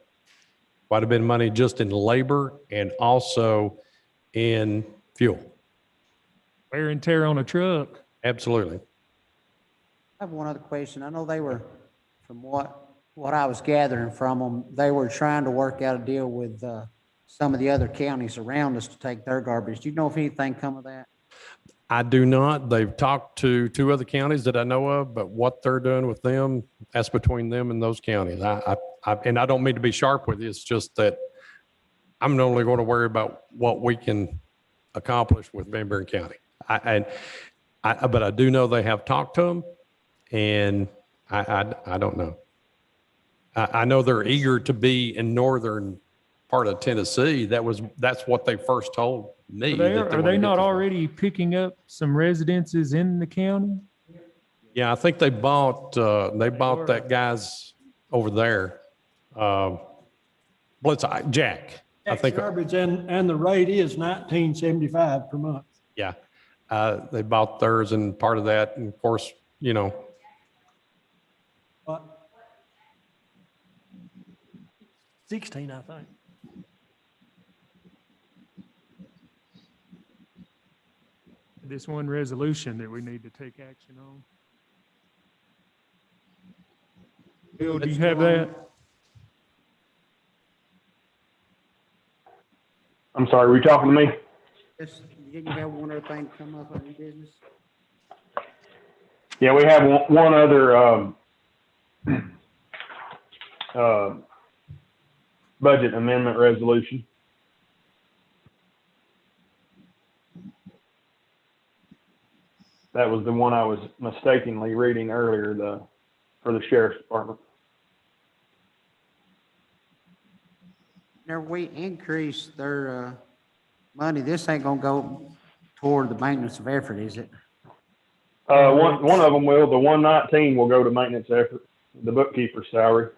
just in labor and also in fuel. Wear and tear on a truck. Absolutely. I have one other question. I know they were, from what I was gathering from them, they were trying to work out a deal with some of the other counties around us to take their garbage. Do you know if anything come of that? I do not. They've talked to two other counties that I know of, but what they're doing with them, that's between them and those counties. And I don't mean to be sharp with you. It's just that I'm only going to worry about what we can accomplish with Van Buren County. But I do know they have talked to them, and I don't know. I know they're eager to be in northern part of Tennessee. That's what they first told me. Are they not already picking up some residences in the county? Yeah, I think they bought that guy's over there. Jack. I think. Garbage and the rate is $19.75 per month. Yeah, they bought theirs and part of that, and of course, What? 16, I think. This one resolution that we need to take action on. Bill, do you have that? I'm sorry, were you talking to me? Yes, didn't you have one other thing come up on your business? Yeah, we have one other budget amendment resolution. That was the one I was mistakenly reading earlier, for the sheriff's department. Now, we increase their money. This ain't gonna go toward the maintenance of effort, is it? One of them will. The 119 will go to maintenance effort, the bookkeeper's salary.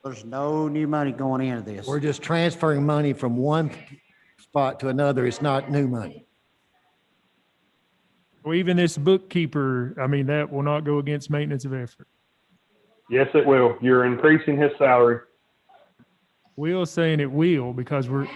There's no new money going into this. We're just transferring money from one spot to another. It's not new money. Well, even this bookkeeper, I mean, that will not go against maintenance of effort. Yes, it will. You're increasing his salary. Will saying it will because we're.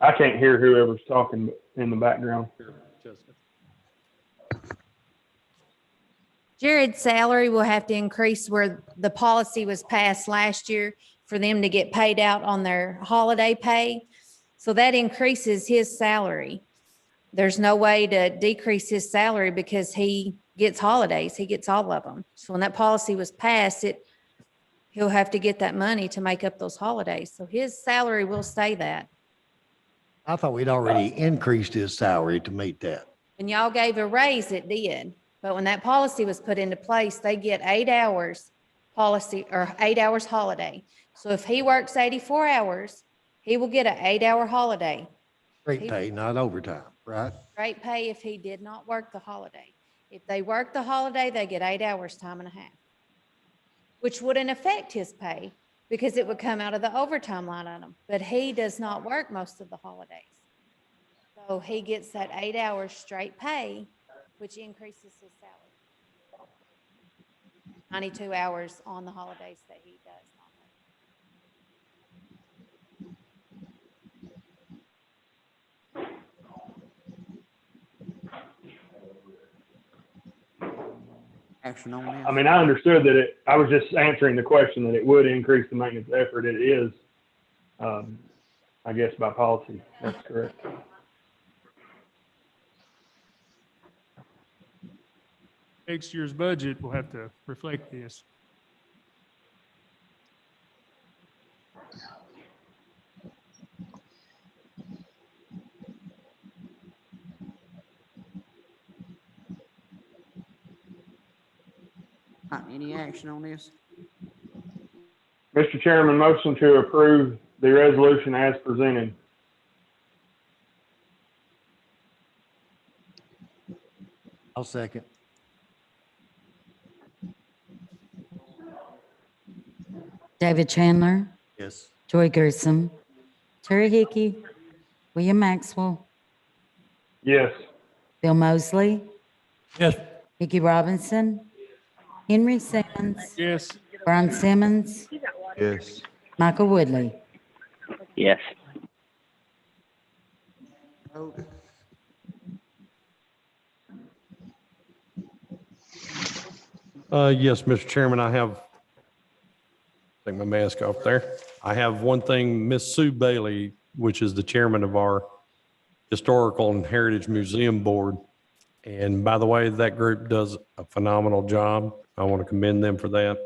I can't hear whoever's talking in the background. Jared's salary will have to increase where the policy was passed last year for them to get paid out on their holiday pay. So that increases his salary. There's no way to decrease his salary because he gets holidays. He gets all of them. So when that policy was passed, he'll have to get that money to make up those holidays. So his salary will stay that. I thought we'd already increased his salary to meet that. When y'all gave a raise, it did. But when that policy was put into place, they get 8 hours policy or 8 hours holiday. So if he works 84 hours, he will get an 8-hour holiday. Straight pay, not overtime, right? Straight pay if he did not work the holiday. If they work the holiday, they get 8 hours, time and a half, which wouldn't affect his pay because it would come out of the overtime line item. But he does not work most of the holidays. So he gets that 8 hours straight pay, which increases his salary. 92 hours on the holidays that he does not work. Action on this. I mean, I understood that I was just answering the question that it would increase the maintenance effort. It is, I guess by policy, that's correct. Next year's budget will have to reflect this. Any action on this? Mr. Chairman, motion to approve the resolution as presented. I'll second. David Chandler, Yes. Joy Gersom, Terry Hickey, William Maxwell, Yes. Bill Mosley, Yes. Mickey Robinson, Henry Simmons, Yes. Brian Simmons, Yes. Michael Woodley. Yes. Vote. Yes, Mr. Chairman, I have, take my mask off there. I have one thing, Miss Sue Bailey, which is the chairman of our Historical and Heritage Museum Board. And by the way, that group does a phenomenal job. I want to commend them for that.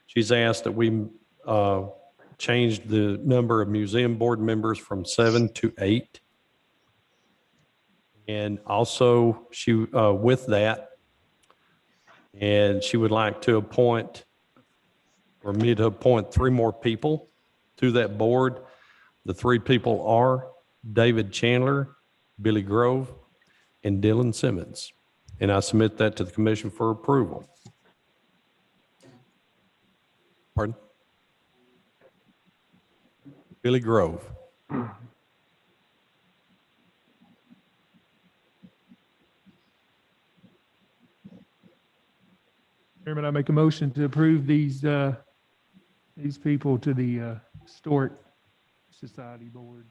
She's asked that we change the number of museum board members from 7 to 8. And also she, with that, and she would like to appoint, or me to appoint 3 more people to that board. The 3 people are David Chandler, Billy Grove, and Dylan Simmons. And I submit that to the commission for approval. Pardon? Billy Grove. Chairman, I make a motion to approve these people to the Historic Society Board.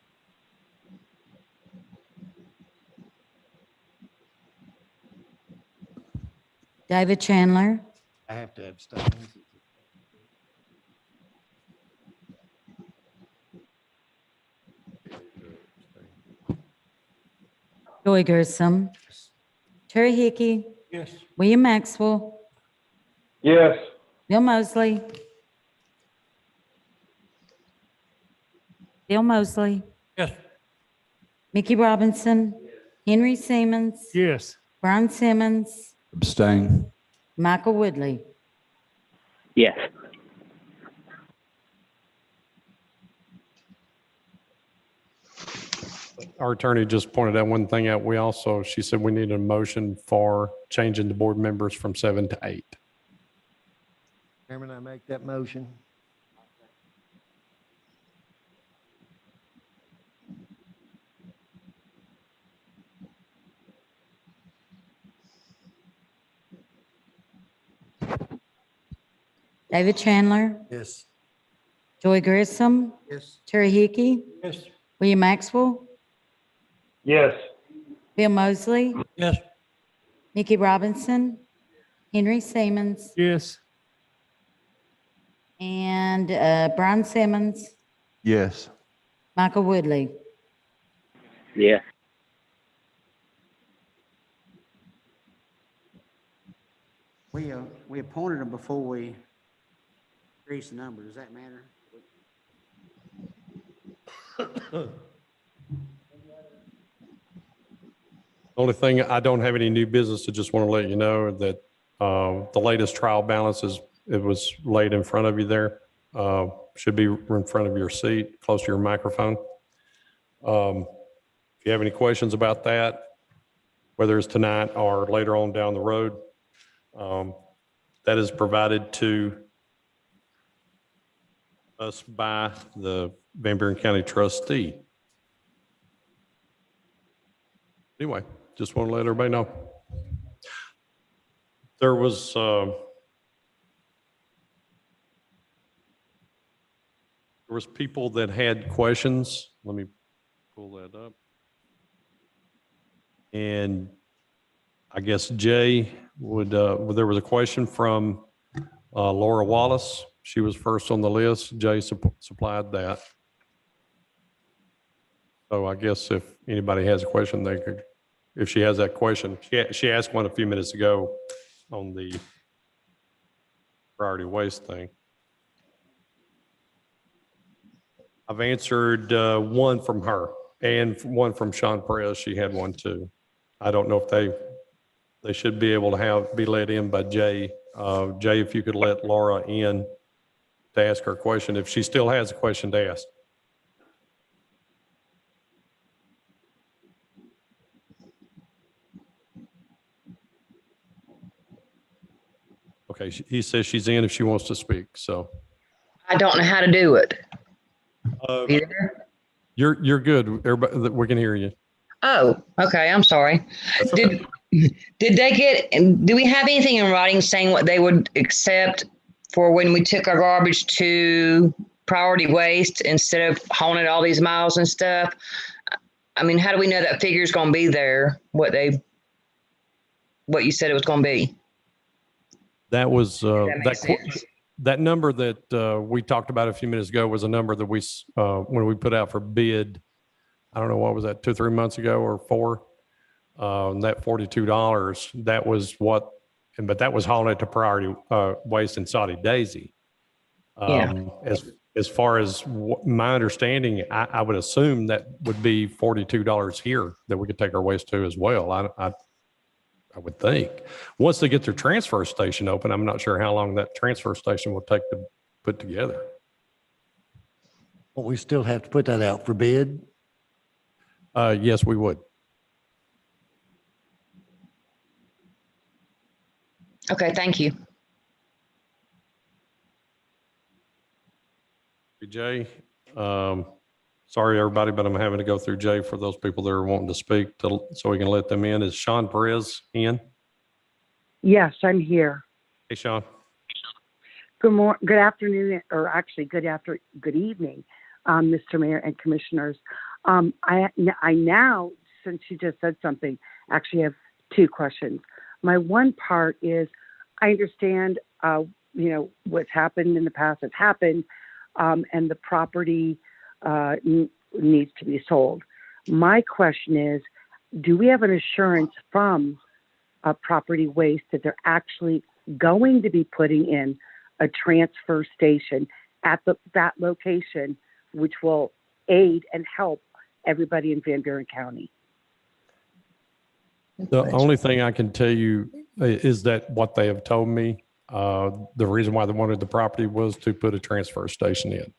David Chandler, I have to abstain. Joy Gersom, Terry Hickey, Yes. William Maxwell, Yes. Bill Mosley, Yes. Mickey Robinson, Henry Simmons, Yes. Brian Simmons, Abstain. Michael Woodley. Yes. Our attorney just pointed out one thing out. We also, she said we need a motion for changing the board members from 7 to 8. Chairman, I make that motion. David Chandler, Yes. Joy Grissom, Yes. Terry Hickey, Yes. William Maxwell, Yes. Bill Mosley, Yes. Mickey Robinson, Henry Simmons, Yes. and And Brian Simmons, Yes. Michael Woodley. Yes. We appointed them before we increased the number. Does that matter? Only thing, I don't have any new business. I just want to let you know that the latest trial balance it was laid in front of you there. Should be in front of your seat, close to your microphone. If you have any questions about that, whether it's tonight or later on down the road, that is provided to us by the Van Buren County trustee. Anyway, just want to let everybody know. There was people that had questions. Let me pull that up. And I guess Jay there was a question from Laura Wallace. She was first on the list. Jay supplied that. So I guess if anybody has a question, they could, if she has that question, she asked one a few minutes ago on the priority waste thing. I've answered one from her and one from Sean Perez. She had one too. I don't know if they should be able to be let in by Jay. Jay, if you could let Laura in to ask her a question, if she still has a question to ask. Okay, he says she's in if she wants to speak, so. I don't know how to do it. You there? You're good. Everybody, we can hear you. Oh, okay. I'm sorry. That's Did they get, do we have anything in writing saying what they would accept for when we took our garbage to priority waste instead of hauling it all these miles and stuff? I mean, how do we know that figure's going to be there? What you said it was going to be? That was, That makes sense. that number that we talked about a few minutes ago was a number that when we put out for bid, I don't know, what was that, 2 or 3 months ago or 4? That $42, that was what, but that was hauling it to priority waste in Saudi Daisy. As far as my understanding, I would assume that would be $42 here that we could take our waste to as well. I would think. Once they get their transfer station open, I'm not sure how long that transfer station will take to put together. But we still have to put that out for bid. Yes, we would. Okay, thank you. Jay, sorry everybody, but I'm having to go through Jay for those people that are wanting to speak so we can let them in. Is Sean Perez in? Yes, I'm here. Hey, Sean. Good afternoon, or actually good evening, Mr. Mayor and Commissioners. I now, since you just said something, actually have 2 questions. My one part is, I understand, what's happened in the past has happened, and the property needs to be sold. My question is, do we have an assurance from Property Waste that they're actually going to be putting in a transfer station at that location, which will aid and help everybody in Van Buren County? The only thing I can tell you is that what they have told me, the reason why they wanted the property was to put a transfer station in.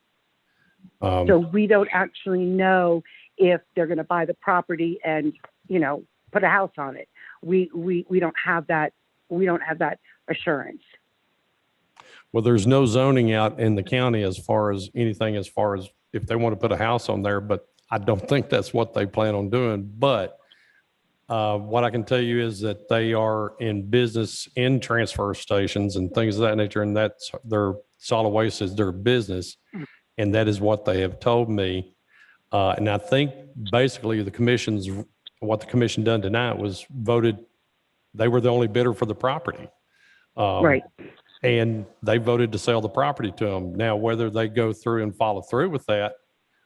So we don't actually know if they're going to buy the property and, put a house on it. We don't have that. We don't have that assurance. Well, there's no zoning out in the county as far as anything, as far as if they want to put a house on there, but I don't think that's what they plan on doing. But what I can tell you is that they are in business in transfer stations and things of that nature, and that's their solid waste is their business. And that is what they have told me. And I think basically what the commission done tonight was voted, they were the only bidder for the property. Right. And they voted to sell the property to them. Now, whether they go through and follow through with that,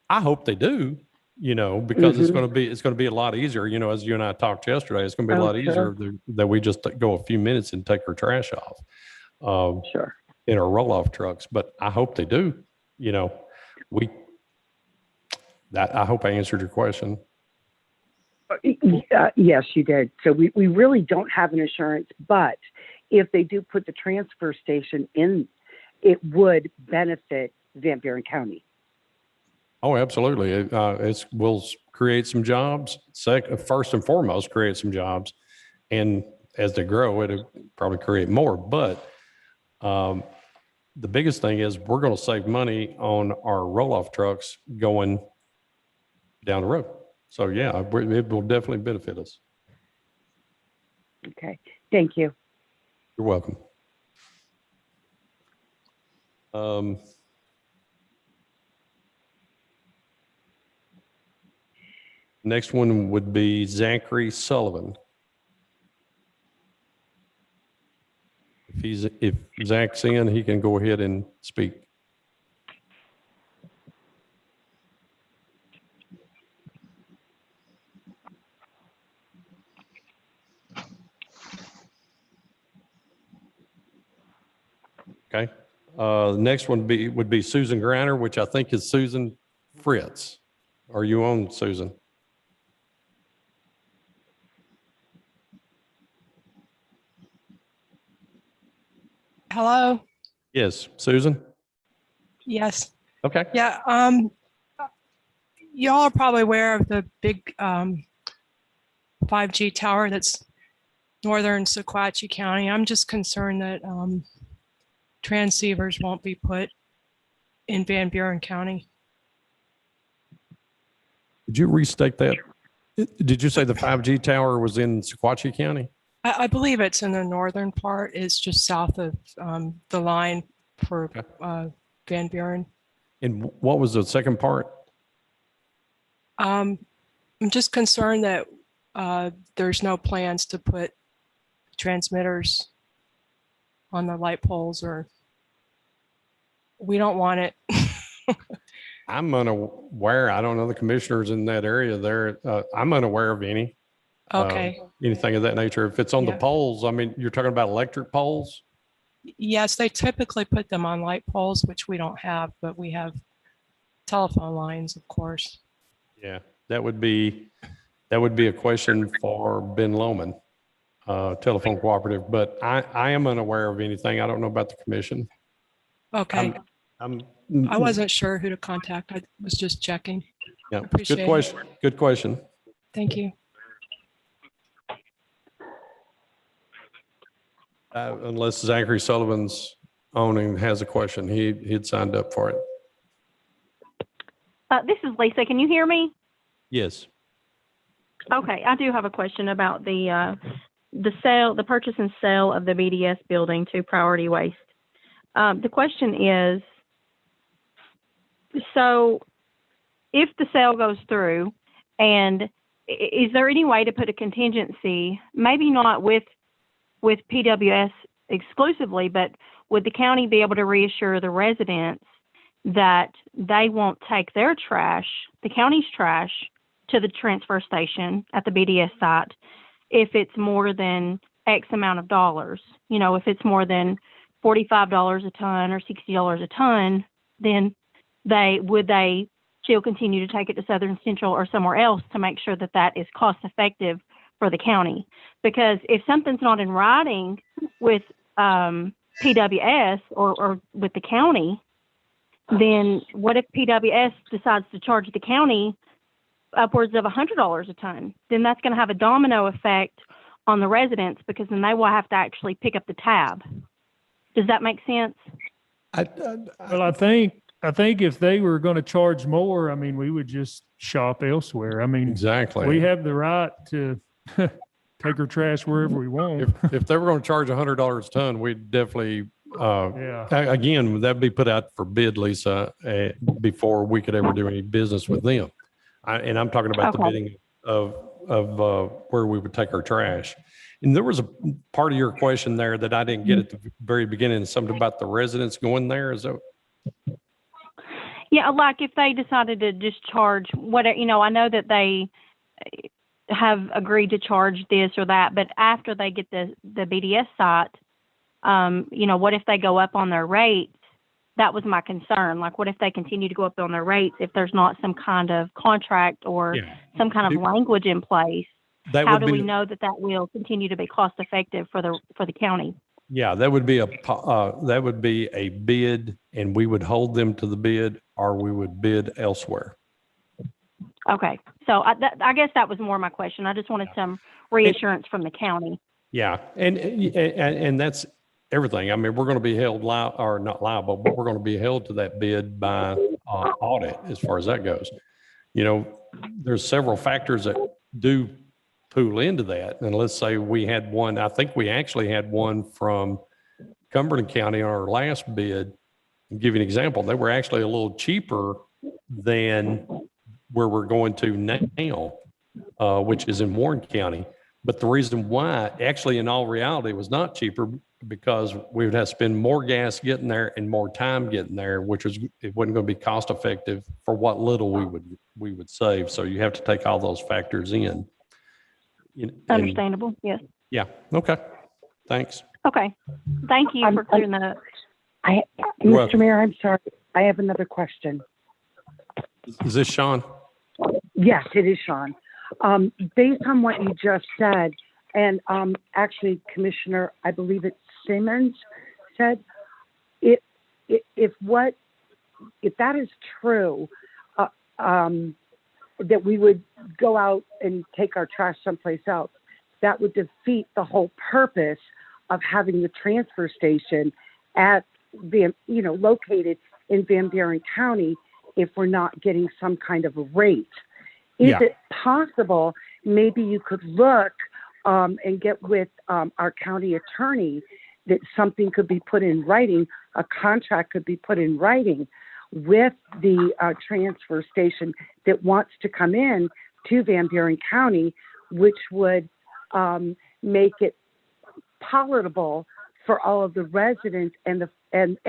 I hope they do, because it's going to be a lot easier, as you and I talked yesterday, it's going to be a Oh, lot easier that we just go a few minutes and take our trash off. Sure. In our roll-off trucks, but I hope they do, I hope I answered your question. Yes, you did. So we really don't have an assurance, but if they do put the transfer station in, it would benefit Van Buren County. Oh, absolutely. It will create some jobs. First and foremost, create some jobs. And as they grow, it'll probably create more. But the biggest thing is we're going to save money on our roll-off trucks going down the road. So yeah, it will definitely benefit us. Okay. Thank you. You're welcome. Next one would be Zachary Sullivan. If Zach's in, he can go ahead and speak. Okay. The next one would be Susan Griner, which I think is Susan Fritz. Are you on, Susan? Hello? Yes, Susan? Yes. Okay. Yeah, y'all are probably aware of the big 5G tower that's northern Sequatchie County. I'm just concerned that transceivers won't be put in Van Buren County. Did you restate that? Did you say the 5G tower was in Sequatchie County? I believe it's in the northern part. It's just south of the line for Van Buren. And what was the second part? I'm just concerned that there's no plans to put transmitters on the light poles, or we don't want it. I'm unaware. I don't know the commissioners in that area there. I'm unaware of any. Okay. Anything of that nature. If it's on the poles, I mean, you're talking about electric poles? Yes, they typically put them on light poles, which we don't have, but we have telephone lines, of course. Yeah, that would be a question for Ben Lohman, Telephone Cooperative, but I am unaware of anything. I don't know about the commission. Okay. I wasn't sure who to contact. I was just checking. Yeah, Appreciate good question. Good question. Thank you. Unless Zachary Sullivan's owning has a question, he'd signed up for it. This is Lisa. Can you hear me? Yes. Okay, I do have a question about the purchase and sale of the BDS building to Priority Waste. The question is, so if the sale goes through, and is there any way to put a contingency, maybe not with PWS exclusively, but would the county be able to reassure the residents that they won't take their trash, the county's trash, to the transfer station at the BDS site if it's more than X amount of dollars? You know, if it's more than $45 a ton or $60 a ton, then would they still continue to take it to Southern Central or somewhere else to make sure that that is cost effective for the county? Because if something's not in writing with PWS or with the county, then what if PWS decides to charge the county upwards of $100 a ton? Then that's going to have a domino effect on the residents, because then they will have to actually pick up the tab. Does that make sense? Well, I think if they were going to charge more, I mean, we would just shop elsewhere. I mean, exactly. We have the right to take our trash wherever we want. If they were going to charge $100 a ton, we'd definitely, again, that'd be put out for bid, Lisa, before we could ever do any business with them. And I'm talking about the bidding of where we would take our trash. And there was a part of your question there that I didn't get at the very beginning, something about the residents going there. Is that? Yeah, like if they decided to just charge whatever, I know that they have agreed to charge this or that, but after they get the BDS site, what if they go up on their rates? That was my concern. Like, what if they continue to go up on their rates if there's not some kind of contract or some kind of language in place? How do we know that will continue to be cost effective for the county? Yeah, that would be a bid, and we would hold them to the bid, or we would bid elsewhere. Okay, so I guess that was more my question. I just wanted some reassurance from the county. Yeah, and that's everything. I mean, we're going to be held not liable, but we're going to be held to that bid by audit as far as that goes. There's several factors that do pool into that. And let's say we had one, I think we actually had one from Cumberland County on our last bid. I'll give you an example. They were actually a little cheaper than where we're going to now, which is in Warren County. But the reason why, actually, in all reality, it was not cheaper because we would have to spend more gas getting there and more time getting there, it wasn't going to be cost effective for what little we would save. So you have to take all those factors in. Understandable. Yes. Yeah. Okay. Thanks. Okay. Thank you for clearing that up. Mr. Mayor, I'm sorry. I have another question. Is this Sean? Yes, it is Sean. Based on what you just said, and actually, Commissioner, I believe it's Simmons said, if that is true, that we would go out and take our trash someplace else, that would defeat the whole purpose of having the transfer station located in Van Buren County if we're not getting some kind of a rate. Is it possible maybe you could look and get with our county attorney that something could be put in writing, a contract could be put in writing with the transfer station that wants to come in to Van Buren County, which would make it palatable for all of the residents and Van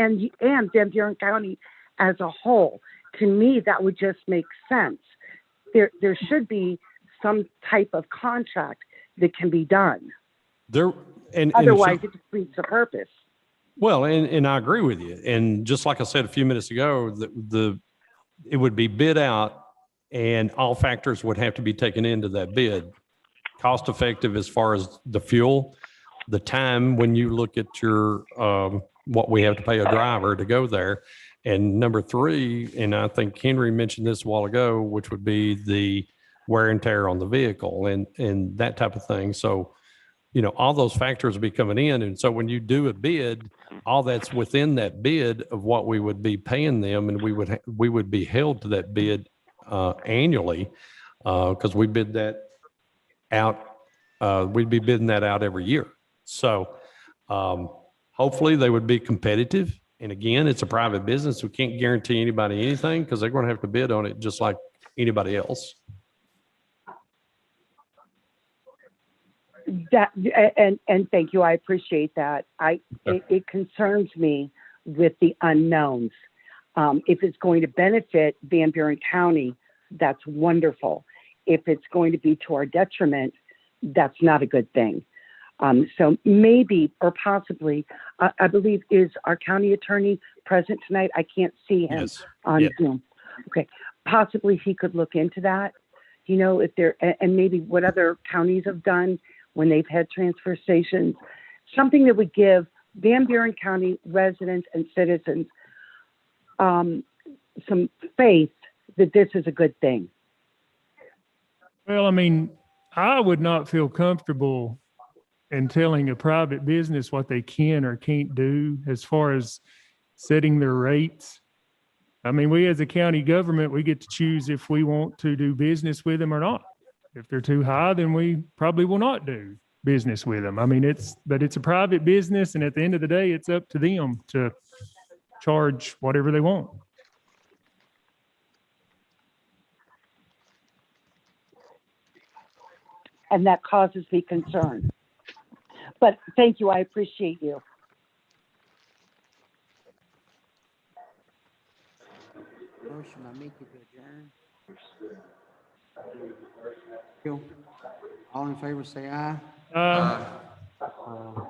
Buren County as a whole. To me, that would just make sense. There should be some type of contract that can be done. Otherwise, it defeats the purpose. Well, and I agree with you. And just like I said a few minutes ago, it would be bid out, and all factors would have to be taken into that bid. Cost effective as far as the fuel, the time when you look at your what we have to pay a driver to go there, and number three, and I think Henry mentioned this a while ago, which would be the wear and tear on the vehicle and that type of thing. So, all those factors will be coming in. And so when you do a bid, all that's within that bid of what we would be paying them, and we would be held to that bid annually because we bid that out. We'd be bidding that out every year. So hopefully they would be competitive. And again, it's a private business. We can't guarantee anybody anything because they're going to have to bid on it just like anybody else. And thank you. I appreciate that. It concerns me with the unknowns. If it's going to benefit Van Buren County, that's wonderful. If it's going to be to our detriment, that's not a good thing. So maybe or possibly, I believe, is our county attorney present tonight? I can't see him on Zoom. Okay, possibly he could look into that. If there, and maybe what other counties have done when they've had transfer stations, something that would give Van Buren County residents and citizens some faith that this is a good thing. Well, I mean, I would not feel comfortable in telling a private business what they can or can't do as far as setting their rates. I mean, we as a county government, we get to choose if we want to do business with them or not. If they're too high, then we probably will not do business with them. I mean, it's a private business, and at the end of the day, it's up to them to charge whatever they want. And that causes me concern. But thank you. I appreciate you. Motion by Mickey to adjourn. All in favor, say aye. Uh,